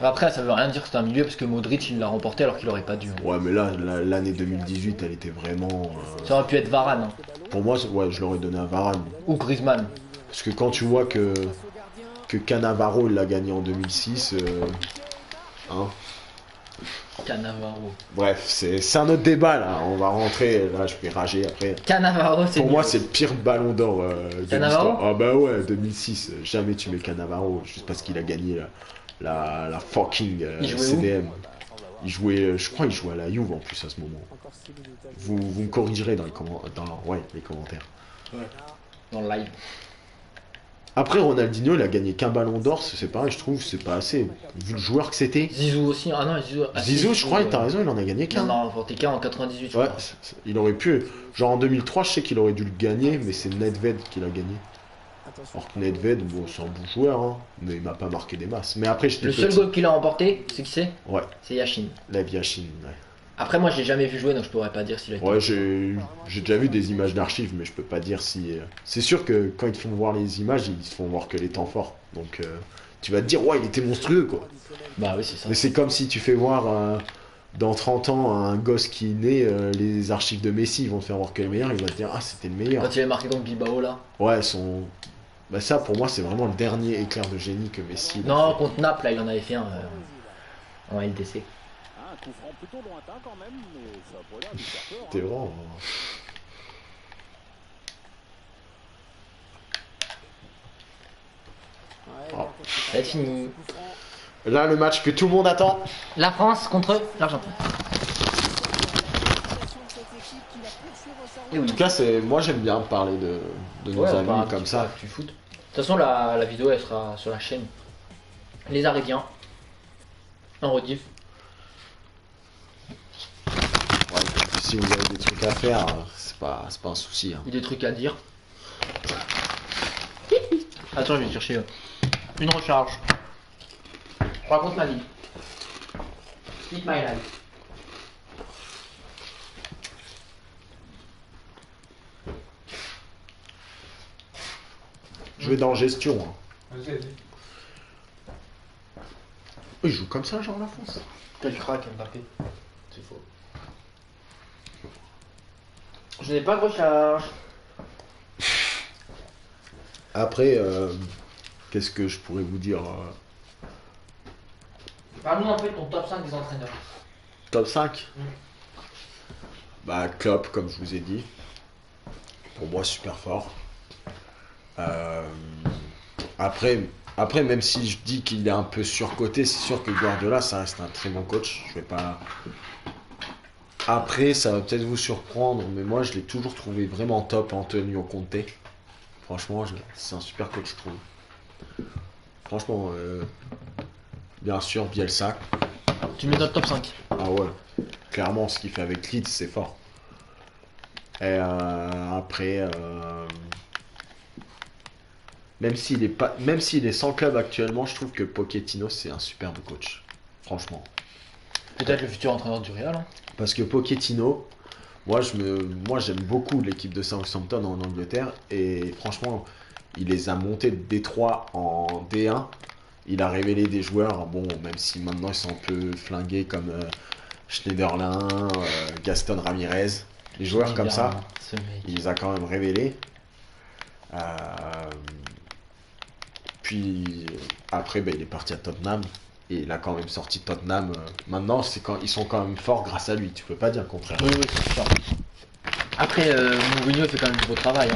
Après, ça veut rien dire que c'était un milieu parce que Modric, il l'a remporté alors qu'il aurait pas dû. Hein. Ouais, mais là, l'année 2018, elle était vraiment... Ça aurait pu être Varane. Hein. Pour moi, ouais, je l'aurais donné à Varane. Ou Griezmann. Parce que quand tu vois que Cannavaro il l'a gagné en 2006, hein, Cannavaro. Bref, c'est un autre débat là. On va rentrer. Là, je vais rager après. Cannavaro, c'est Pour moi, nul. c'est le pire ballon d'or de Cannavaro l'histoire. Ah bah ouais, 2006. Jamais tu mets Cannavaro juste parce qu'il a gagné la fucking Il jouait où CDM. Il jouait, je crois, il jouait à la Juve en plus à ce moment. Encore 6 minutes à Vous me corrigerez dans les les commentaires. Dans le live. Après, Ronaldinho, il a gagné qu'un ballon d'or, c'est pareil, je trouve, c'est pas assez. Vu le joueur que c'était. Zizou aussi. Ah non, Zizou. Ah, Zizou, si, je crois, t'as raison, il en a gagné qu'un. Non, non, TK en 98, je Ouais, crois. il aurait pu. Genre en 2003, je sais qu'il aurait dû le gagner, mais c'est Nedved qui l'a gagné. Attention. Alors que Nedved, bon, c'est un bon joueur, hein, mais il m'a pas marqué des masses. Mais après, j'étais Le seul petit. goal qu'il a remporté, c'est qui c'est? Ouais, C'est Yashin. Lev Yashin, ouais. Après, moi, je l'ai jamais vu jouer, donc je pourrais pas dire s'il a été. Ouais, j'ai déjà vu des images d'archives, mais je peux pas dire si. C'est sûr que quand ils te font voir les images, ils se font voir que les temps forts. Donc tu vas te dire, ouais, il était monstrueux, quoi. Bah oui, c'est ça. Mais c'est comme si tu fais voir dans 30 ans un gosse qui est né, les archives de Messi, ils vont te faire voir que les meilleurs, il va te dire, ah, c'était le meilleur. Quand il avait marqué contre Bilbao, là. Ouais, bah, ça, pour moi, c'est vraiment le dernier éclair de génie que Messi. il a Non, fait. contre Naples, là, il en avait fait un en LDC. Un coup franc plutôt lointain quand même, mais ça a pas l'air de faire peur. T'es vraiment. Ouais, Oh. bien contre C'est fini. coup franc. Là, le match que tout le monde attend. La France contre l'Argentine. Et En oui. tout cas, moi, j'aime bien parler de nos Ouais, on amis parle un comme petit ça. peu du foot. De toute façon, la vidéo, elle sera sur la chaîne. Les Aridiens. En rediff. Ouais, si vous avez des trucs à faire, c'est pas un souci. Hein. Il y a des trucs à dire. Attends, je vais chercher une recharge. Je raconte ma vie. Speak my life. Je vais dans gestion. Hein. Vas-y, vas-y. Il joue comme ça, genre la France. Quel crack, Mbappé. C'est faux. Je n'ai pas de recharge. Après, qu'est-ce que je pourrais vous dire Parle-nous un peu de ton top 5 des entraîneurs. Top 5 Mm. Bah, Klopp, comme je vous ai dit. Pour moi, super fort. Après, même si je dis qu'il est un peu surcoté, c'est sûr que Guardiola, ça reste un très bon coach. Je vais pas. Après, ça va peut-être vous surprendre, mais moi, je l'ai toujours trouvé vraiment top, Antonio Conte. Franchement, c'est un super coach, je trouve. Franchement, bien sûr, Bielsa. Tu mets notre top 5. Ah ouais, clairement, ce qu'il fait avec Leeds, c'est fort. Et après, même s'il est sans club actuellement, je trouve que Pochettino, c'est un superbe coach. Franchement. Peut-être le futur entraîneur du Real. Hein. Parce que Pochettino, moi j'aime beaucoup l'équipe de Southampton en Angleterre. Et franchement, il les a montés de D3 en D1. Il a révélé des joueurs, bon, même si maintenant ils sont un peu flingués comme Schneiderlin, Gaston Ramirez. Les joueurs comme ça, Ce mec. il les a quand même révélés. Puis après, ben, il est parti à Tottenham. Et il a quand même sorti Tottenham. Maintenant, ils sont quand même forts grâce à lui. Tu peux pas dire le contraire. Oui, oui, c'est sûr. Après, Mourinho fait quand même du beau travail. Hein.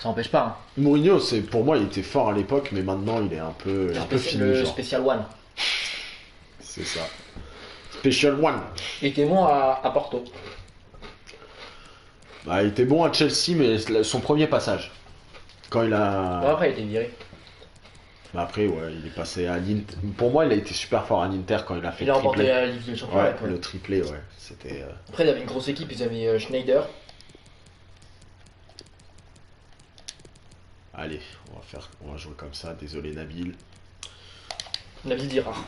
Ça n'empêche pas. Hein. Mourinho, pour moi, il était fort à l'époque, mais maintenant, il est un peu fini. Le Genre. Special One. C'est ça. Special One. Il était bon à Porto. Bah, il était bon à Chelsea, mais son premier passage. Quand il a. Bon, après, il était viré. Bah, après, ouais, il est passé à l'Inter. Pour moi, il a été super fort à l'Inter quand il a fait Il a le remporté triplé. la Ligue des Champions. Ouais, avec, ouais. le triplé, ouais. C'était. Après, il avait une grosse équipe. Ils avaient Schneider. Allez, on va jouer comme ça. Désolé, Nabil. Nabil Dirard.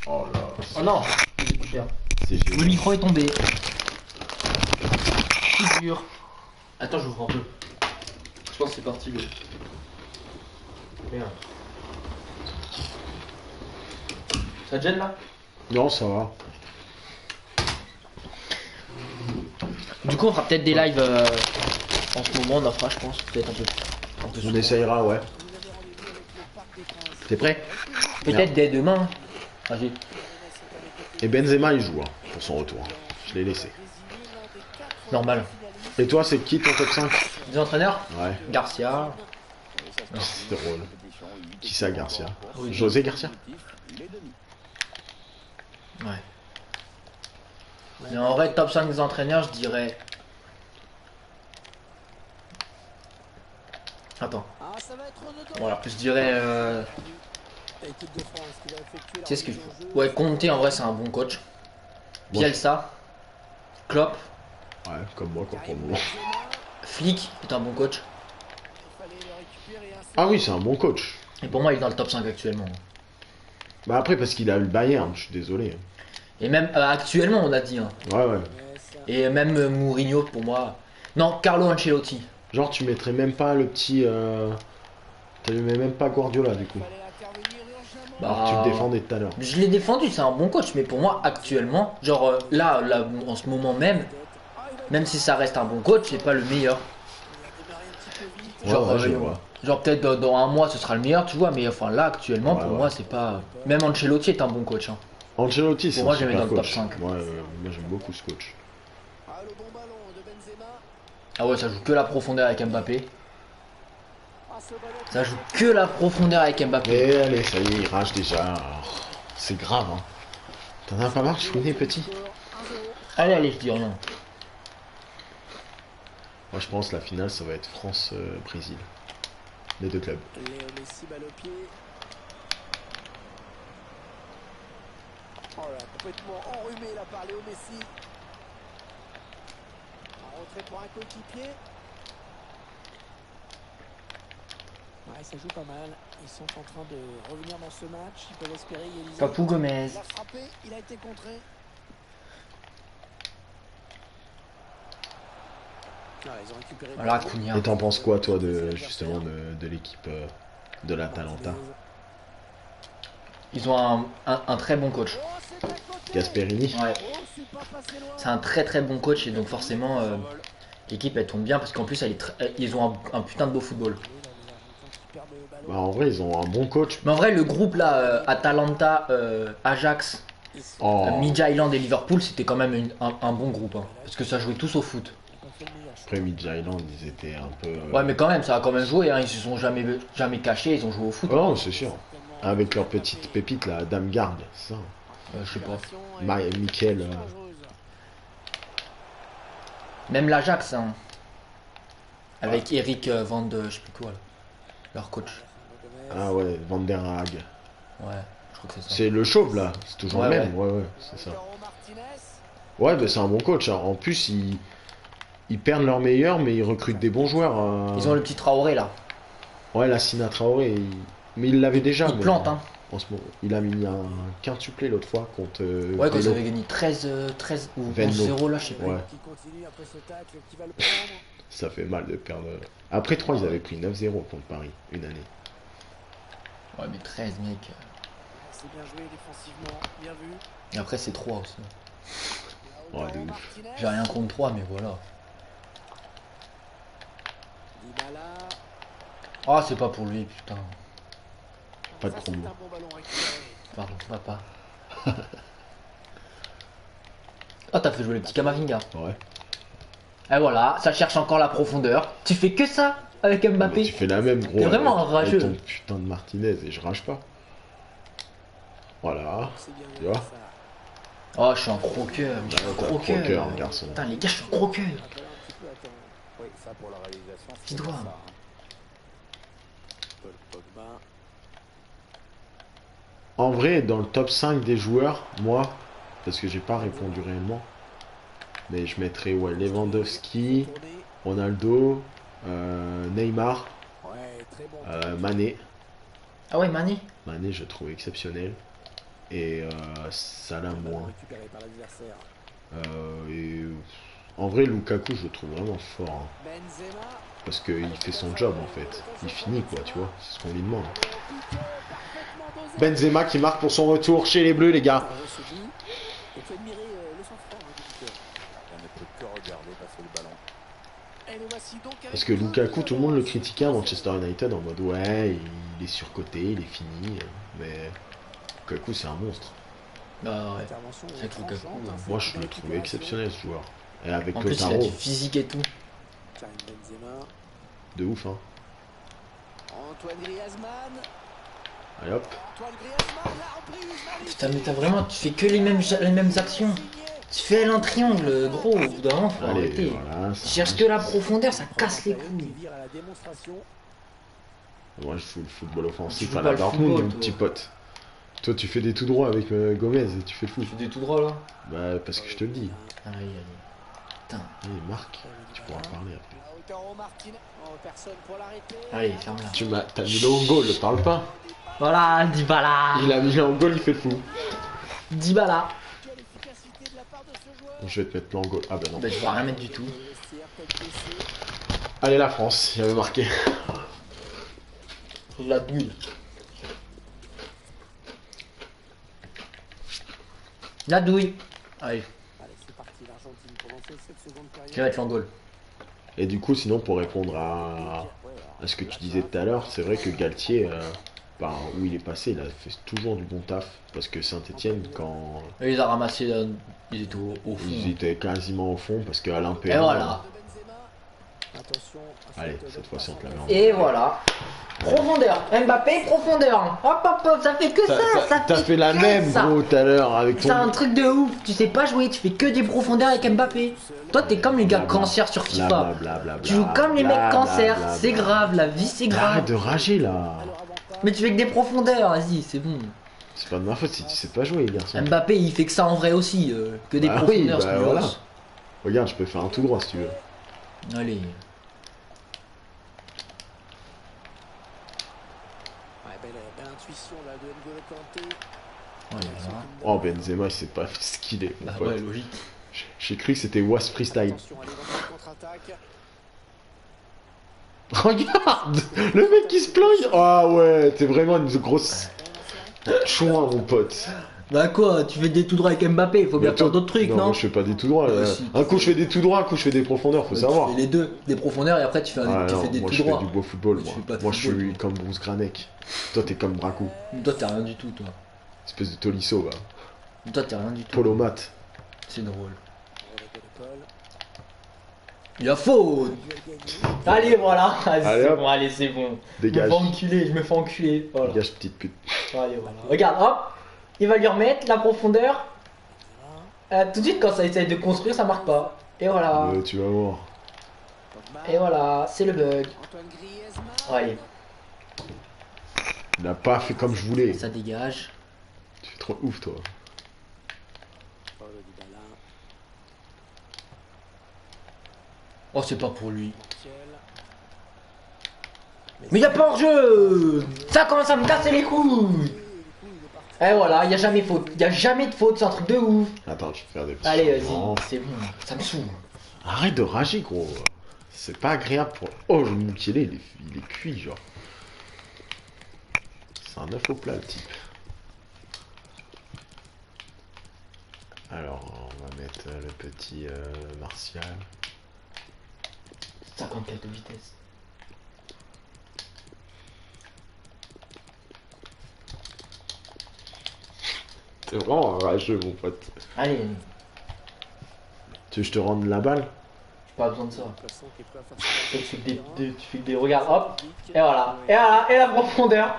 Oh là. Oh non, les écouteurs. C'est Le génial. micro est tombé. C'est dur. Attends, j'ouvre un peu. Je pense que c'est parti. Merde. Ça te gêne là? Non, ça va. Du coup, on fera peut-être des lives en ce moment. On en fera, je pense, peut-être un peu On souvent. essayera, ouais. T'es prêt? Peut-être dès demain. Vas-y. Et Benzema, il joue hein, pour son retour. Je l'ai laissé. Normal. Et toi, c'est qui ton top 5? Des entraîneurs? Ouais, Garcia. c'est drôle. Qui ça, Garcia? Oui. José Garcia? Ouais. Mais en vrai, top 5 des entraîneurs, je dirais. Attends. Voilà, je dirais. Qu'est-ce que je. Ouais, Conte en vrai, c'est un bon coach. Moi, Bielsa. Klopp. Ouais, comme moi, quoi, pour le moment. Flick est un bon coach. Ah oui, c'est un bon coach. Et pour moi, il est dans le top 5 actuellement. Bah après, parce qu'il a eu le Bayern, je suis désolé. Et même actuellement, on a dit. Hein. Ouais, ouais. Et même Mourinho, pour moi. Non, Carlo Ancelotti. Genre, tu mettrais même pas le petit... Tu mets même pas Guardiola, du coup. Bah, Tu le défendais tout à l'heure. Je l'ai défendu, c'est un bon coach, mais pour moi, actuellement, genre là, en ce moment même si ça reste un bon coach, c'est pas le meilleur. Genre, Ouais, je vois. genre peut-être dans un mois, ce sera le meilleur, tu vois, mais enfin là, actuellement, Ouais, pour ouais. moi, c'est pas. Même Ancelotti est un bon coach. Hein. Ancelotti, c'est Pour moi, un je le mets super dans le top coach. 5. Ouais, moi j'aime beaucoup ce coach. Ah ouais, ça joue que la profondeur avec Mbappé. Ça joue que la profondeur avec Mbappé. Et allez, ça y est, il rage déjà. Oh, c'est grave, hein. T'en as pas marre, je connais, petit? Allez, je dis rien. Moi, je pense que la finale, ça va être France-Brésil. Les deux clubs. Léo Messi, balle au pied. Oh là, complètement enrhumé là par Léo Messi. En retrait pour un coéquipier. Ouais, ça joue pas mal. Ils sont en train de revenir dans ce match. Ils peuvent espérer égaliser. Papou Gomez. Il a frappé, il a été contré. Ah, ils ont récupéré. Voilà, Cunha. Et t'en penses quoi, toi, justement, de l'équipe de l'Atalanta? Ils ont un très bon coach. Gasperini? Ouais. C'est un très bon coach et donc forcément l'équipe elle tombe bien parce qu'en plus ils ont un putain de beau football. Bah, en vrai, ils ont un bon coach. Mais en vrai le groupe là, Atalanta, Ajax, Oh, Midtjylland et Liverpool c'était quand même un bon groupe. Hein, parce que ça jouait tous au foot. après Midtjylland, ils étaient un peu... Ouais mais quand même ça a quand même joué, hein, ils se sont jamais cachés, ils ont joué au foot. Oh, c'est sûr. Avec leur petite pépite, là, Damgard, c'est ça. Je sais pas. Michael... Même l'Ajax hein, avec Eric Van de je sais plus quoi là, leur coach. Ah ouais, Van der Haag. Ouais, je crois que c'est ça. C'est le chauve, là. C'est toujours Ouais, le même. Ouais, c'est ça. Ouais, bah, c'est un bon coach. Hein. En plus, ils perdent leur meilleur, mais ils recrutent des bons joueurs. Ils ont le petit Traoré là. Ouais, la Sina Traoré, mais il l'avait déjà. Il mais plante hein. En ce moment, il a mis un quintuplé l'autre fois contre. Ouais, quand ils Velo. avaient gagné 13 ou Venlo. 11-0 là, je sais plus. Ouais, Qui continue après ce tacle, qui va le prendre. ça fait mal de perdre. Après 3, ils avaient pris 9-0 contre Paris, une année. Ouais, mais 13 mec. C'est bien joué défensivement, bien vu. Et après c'est 3 aussi. Ouais, de ouf. J'ai rien contre 3 mais voilà. Dybala. Ah c'est pas pour lui putain. Pas de Ça, c'est promo. un bon ballon récupéré. Pardon, papa. Ah t'as fait jouer le petit Kamavinga. Ouais. Et voilà, ça cherche encore la profondeur. Tu fais que ça avec Mais tu Mbappé. fais la même, gros. T'es vraiment avec- un rageux. avec ton putain de Martinez et je rage pas. Voilà. C'est bien Tu joué, vois ça. Oh je suis un croqueur, je suis un T'es un croqueur. croqueur, garçon. Putain les gars je suis un croqueur. Rappelle un petit peu, attends. Oui, ça pour la réalisation. Petit doigt. ça, hein. Paul Pogba. En vrai, dans le top 5 des joueurs, moi, parce que j'ai pas répondu réellement, mais je mettrais ouais, Lewandowski, Tourné. Ronaldo, Neymar, Ouais, très bon. Mané. Ah ouais Mané. Mané, je trouve exceptionnel. Et Salah Ballon moins. récupéré par l'adversaire. Et en vrai, Lukaku, je le trouve vraiment fort. Hein, Benzema. parce qu'il fait son job en fait. Il finit quoi, tu vois. C'est ce qu'on lui demande. Benzema qui marque pour son retour chez les Bleus, les gars. Ce but. Il faut admirer le sang-froid. On ne peut que regarder passer le ballon. Et le voici donc avec Parce que Lukaku, tout le monde le critiquait à Manchester United en mode ouais, il est surcoté, il est fini. Mais Lukaku, c'est un monstre. Bah ouais. Intervention C'est vrai que Lukaku, tranchante, hein, c'est Moi, une je belle le trouvais récupération. exceptionnel ce joueur. Et avec En plus, il a Lautaro, du physique et tout. Karim Benzema. de ouf, hein. Antoine Griezmann. Allez hop. Antoine Griezmann, la reprise. Putain, mais t'as vraiment, tu fais que les mêmes actions. Tu fais un triangle, gros. Au bout d'un moment, faut Allez, arrêter. voilà. Tu cherches que la profondeur, ça casse les couilles. À la démonstration. Moi, je joue le football Tu offensif joues à pas la le Dortmund, football, mon toi. petit pote. Toi, tu fais des tout droits avec Gomez et tu fais le foot. Tu fais des tout droits là. Bah, parce que je te le dis. Allez, allez. Putain. Allez, Marc, tu pourras parler après. Lautaro Martinez. Oh, personne pour l'arrêter. Allez, ferme-la. T'as mis le goal, parle pas. Voilà, Dybala. Il a mis le goal, il fait le fou. Dybala. Quelle efficacité de la part de ce joueur. Je vais te mettre le goal. Ah bah non. Bah, je vais rien mettre du tout. Le vestiaire tête baissée. Allez, la France, il avait marqué. La douille. La douille. Allez, Allez, c'est parti, l'Argentine pour lancer cette seconde période. je vais mettre l'angole. Et du coup, sinon, pour répondre à ce que tu disais tout à l'heure, c'est vrai que Galtier, où il est passé, il a fait toujours du bon taf. Parce que Saint-Etienne, quand Il les a ramassés, ils étaient au fond. ils étaient quasiment au fond, parce qu'à Et l'Impérial. voilà. Attention. Allez, cette fois-ci, on te la met en Et voilà. Profondeur. Mbappé, profondeur. Hop, hop, hop, ça fait que ça. Ça T'as fait la que même, ça. gros, tout à l'heure, avec C'est un ton. truc de ouf. Tu sais pas jouer, tu fais que des profondeurs avec Mbappé. Toi, t'es comme les gars Blabla. cancer sur FIFA. Blablabla, Tu joues comme les mecs blablabla, cancer. blablabla. C'est grave, la vie c'est grave. Arrête de rager là. Mais tu fais que des profondeurs, vas-y, c'est bon. C'est pas de ma faute si tu sais pas jouer, garçon. Mbappé, il fait que ça en vrai aussi. Que des Bah oui, profondeurs, bah c'est voilà. grosse. Regarde, je peux faire un tout droit si tu veux. Allez. Ouais, belle intuition là de N'Golo Kanté. Allez, voilà. Oh, Benzema, il sait pas ce qu'il est, mon Bah pote. ouais, logique. J'ai cru que c'était Was Freestyle. Attention, allez dans la contre-attaque. Regarde le mec qui se plonge. Ah ouais, t'es vraiment une grosse chouin, mon pote. Bah quoi, tu fais des tout droits avec Mbappé, il faut bien Mais toi- faire d'autres trucs, non, moi je fais pas des tout droits. Bah, là. si. Un coup je fais des tout droits, un coup je fais des profondeurs, faut Tu savoir. fais les deux, des profondeurs et après tu fais, Ah, tu non, fais des moi tout je fais droits. du beau football, Mais tu moi. fais pas de Moi je football, suis comme Bruce Granek. Toi t'es comme Braco. Toi t'es rien du tout, toi. Espèce de Tolisso, va. Toi t'es rien du tout. Polomat. C'est drôle. Avec de Paul. Il y a faute. Duel gagné. Allez, voilà. Allez, C'est hop. bon, allez, c'est bon. Dégage. Je me fais enculer. Voilà. Dégage, petite pute. Allez, voilà. Regarde, hop. Il va lui remettre la profondeur. Tout de suite, quand ça essaye de construire, ça marque pas. Et voilà. Tu vas voir. Pogba. Et voilà, c'est le bug. Antoine Griezmann. Allez, Il a pas fait comme je voulais. ça dégage. Tu fais trop ouf, toi. Paulo Dybala. Oh, c'est pas pour lui. Montiel. Mais y a pas hors-jeu. Ça commence à me casser les couilles. Et voilà, y a jamais faute. Y a jamais de faute, c'est un truc de ouf. Attends, je vais faire des petits Allez, changements. vas-y, c'est bon. Ça me saoule. Arrête de rager, gros. C'est pas agréable pour. Oh, le Mukele, il est cuit, genre. C'est un œuf au plat, le type. Alors, on va mettre le petit Martial. 54 de vitesse. T'es vraiment un rageux, mon pote. Allez, Tu veux que je te rende la balle? j'ai pas besoin de ça. Poisson qui est prêt à faire Tu fais des regards, hop. Et voilà. Et voilà, et la profondeur.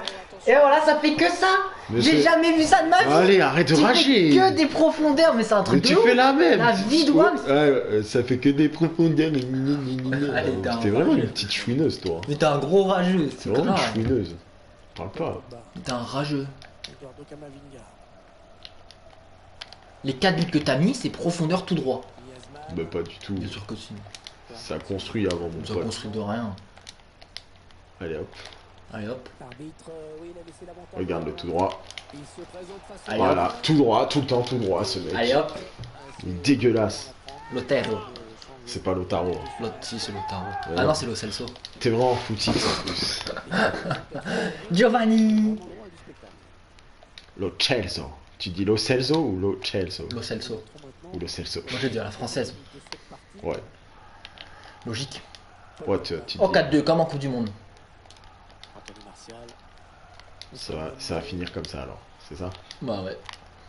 Et voilà, ça fait que ça. Mais J'ai c'est- jamais vu ça de ma vie. Allez, arrête de Tu fais rager. que des profondeurs, mais c'est un Mais truc tu de fais ouf. la même. La vie de Wams. Ouais, ça fait que des profondeurs. Allez, t'es un T'es vraiment rageux. une petite chouineuse, toi. Mais t'es un gros rageux, C'est c'est vraiment une grave. chouineuse. Parle pas. Pogba. T'es un rageux. Eduardo Camavinga. Les 4 buts que t'as mis, c'est profondeur tout droit. Griezmann. Bah, pas du tout. Bien sûr que si. Ça a construit avant, mon Ça pote. construit de rien. Allez, hop. Allez hop. L'arbitre, oui, il a laissé l'avantage. Regarde le tout droit. Il se présente face Allez, Voilà, tout droit, tout le temps tout droit, ce mec. Allez hop. Il est dégueulasse. Lotero. C'est pas Lotaro. L'autre, si, c'est Lotaro. Ouais. Ah non, c'est Lo Celso. T'es vraiment footix en plus. Giovanni. Lo Celso. Tu dis Lo Celso ou Lo Celso? Lo Celso. Ou Lo Celso. Moi, j'ai dit à la française. Ouais. Logique. Ouais, tu Oh, dis. 4-2, comme en Coupe du Monde. Anthony Martial. Ça va finir comme ça alors, c'est ça? Bah ouais.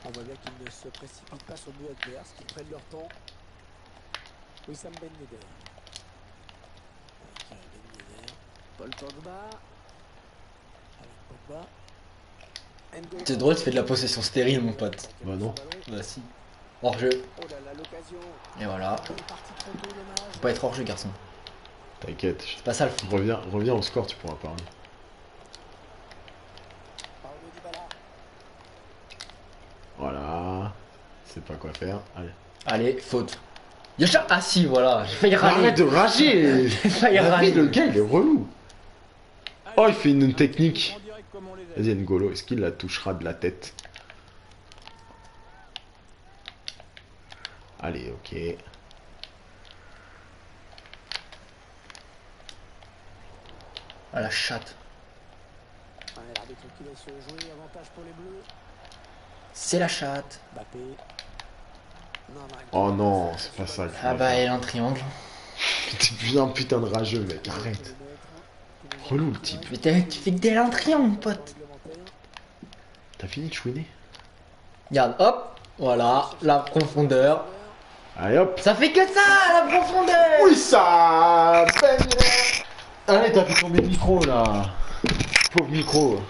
On voit bien qu'ils ne se précipitent pas sur le but adverse, qu'ils prennent leur temps. Wissam Ben Yedder. Avec Ben Yedder. Paul Pogba. Avec Pogba. N'Golo. C'est drôle, tu fais de la possession stérile, mon pote. Bah non. Bah si. Hors jeu. Oh là là, l'occasion. Et voilà. Il est parti trop tôt, dommage. Faut pas être hors jeu, garçon. T'inquiète. C'est pas ça le foot. Reviens au score, tu pourras parler. Paulo Dybala. Voilà. C'est pas quoi faire. Allez. Allez, faute. Yasha. Ah si, voilà. J'ai failli râler. Arrête de rager. J'ai failli Arrête, râler. le gars, il est relou. Oh, il fait une technique. En direct comme on les aime. Vas-y, N'Golo, est-ce qu'il la touchera de la tête? Allez, ok. Ah la chatte. Ouais, l'arbitre qui laisse jouer, avantage pour les Bleus. C'est la chatte. Mbappé. Non, non, Oh non, c'est pas ça. qu'il faut Ah bah, faire. elle a un triangle. T'es un putain de rageux, mec. Arrête. Relou, le type. Mais tu fais que des un triangle, mon pote. T'as fini de chouiner? Regarde, hop. Voilà, la profondeur. Allez, hop. Ça fait que ça, la profondeur. Oui, ça. Allez, t'as fait tomber le micro, là. Pauvre micro.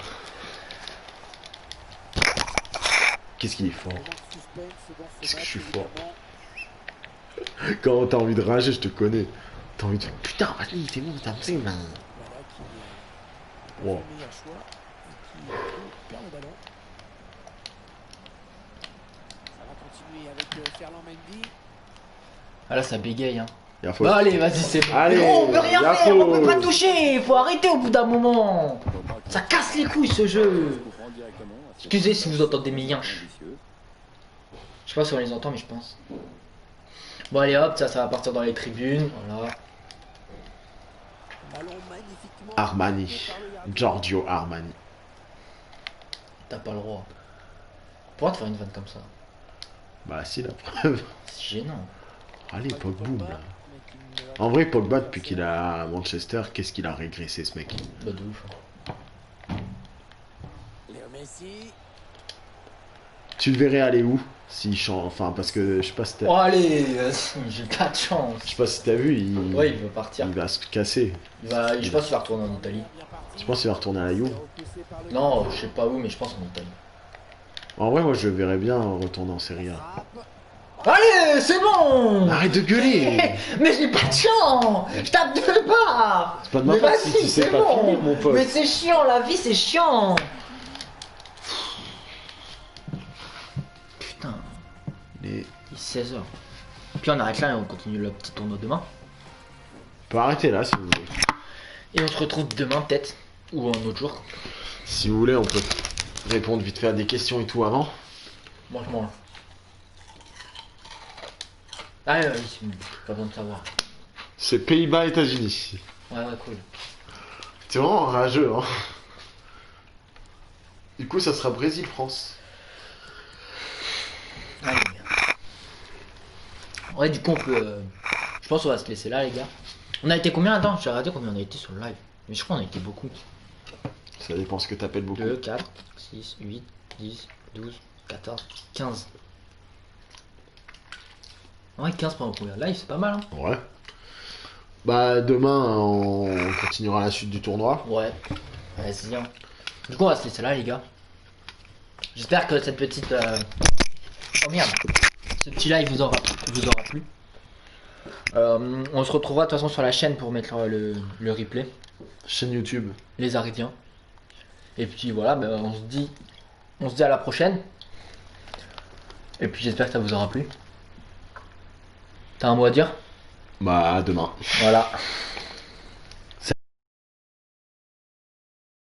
Qu'est-ce qu'il est fort. Qu'est-ce que je suis fort. Quand t'as envie de rager, je te connais. T'as envie de faire putain, vas-y, c'est bon, t'as pensé, man. Voilà, Wow. qui le meilleur choix et qui perd le ballon. Ça va continuer avec Ferland Mendy. Ah là, ça bégaye, hein. Y'a faute. Bah allez, vas-y, c'est bon. Allez, Mais gros, on peut rien y'a faire, on peut faute. pas toucher. Faut arrêter au bout d'un moment. Ça casse les couilles, ce jeu. Excusez si vous entendez mes yinches. Je sais pas si on les entend, mais je pense. Bon, allez, hop, ça va partir dans les tribunes. Voilà. Ballon magnifiquement Armani. par le gardien. Giorgio Armani. T'as pas le droit. Pourquoi te faire une vanne comme ça? Bah, si, la preuve. C'est gênant. Allez, Pogba, là. Mais qui ne va En vrai, Pogba, depuis qu'il est à Manchester, qu'est-ce qu'il a régressé, ce mec? Bah, de ouf. Léo Messi. Tu le verrais aller où? S'il change. Enfin, parce que je sais pas si t'as. Oh, allez, j'ai pas de chance. Je sais pas si t'as vu, Ouais, il veut partir. il va se casser. Je pense qu'il va retourner en Italie. Bien parti. Tu penses qu'il va retourner à la Juve? Repoussé par le Non, gardien. je sais pas où, mais je pense en Italie. En vrai, moi, je le verrais bien retourner en Serie A. Frappe. Allez, c'est bon. Arrête de gueuler! Mais j'ai pas de chance. Je tape deux barres. C'est pas de ma Mais faute si vas-y, tu sais c'est pas bon. finir, mon pote. Mais c'est chiant, la vie, c'est chiant. Putain, Il est- il est 16h. Puis on arrête là et on continue le petit tournoi demain. On peut arrêter là si vous voulez. Et on se retrouve demain peut-être. Ou un autre jour. Si vous voulez, on peut répondre vite fait à des questions et tout avant. Mange-moi là. Ah ouais, oui, pas besoin de savoir. C'est Pays-Bas, États-Unis. Ouais, ouais, cool. C'est vraiment rageux, hein. Du coup, ça sera Brésil-France. Allez, merde. Ouais, du coup, on peut. Je pense qu'on va se laisser là, les gars. On a été combien? Attends, j'ai regardé combien on a été sur le live. Mais je crois qu'on a été beaucoup. Ça dépend ce que t'appelles beaucoup. 2, 4, 6, 8, 10, 12, 14, 15. Ouais, 15 pour un premier live, c'est pas mal, hein. Ouais. Bah, demain, on continuera la suite du tournoi. Ouais, vas-y, hein. Du coup, on va se laisser là, les gars. J'espère que cette petite. Oh merde! Ce petit live vous aura plu. On se retrouvera de toute façon sur la chaîne pour mettre le replay. Chaîne YouTube. Les Aridiens. Et puis voilà, ben, on se dit à la prochaine. Et puis j'espère que ça vous aura plu. T'as un mot à dire? Bah, à demain. Voilà.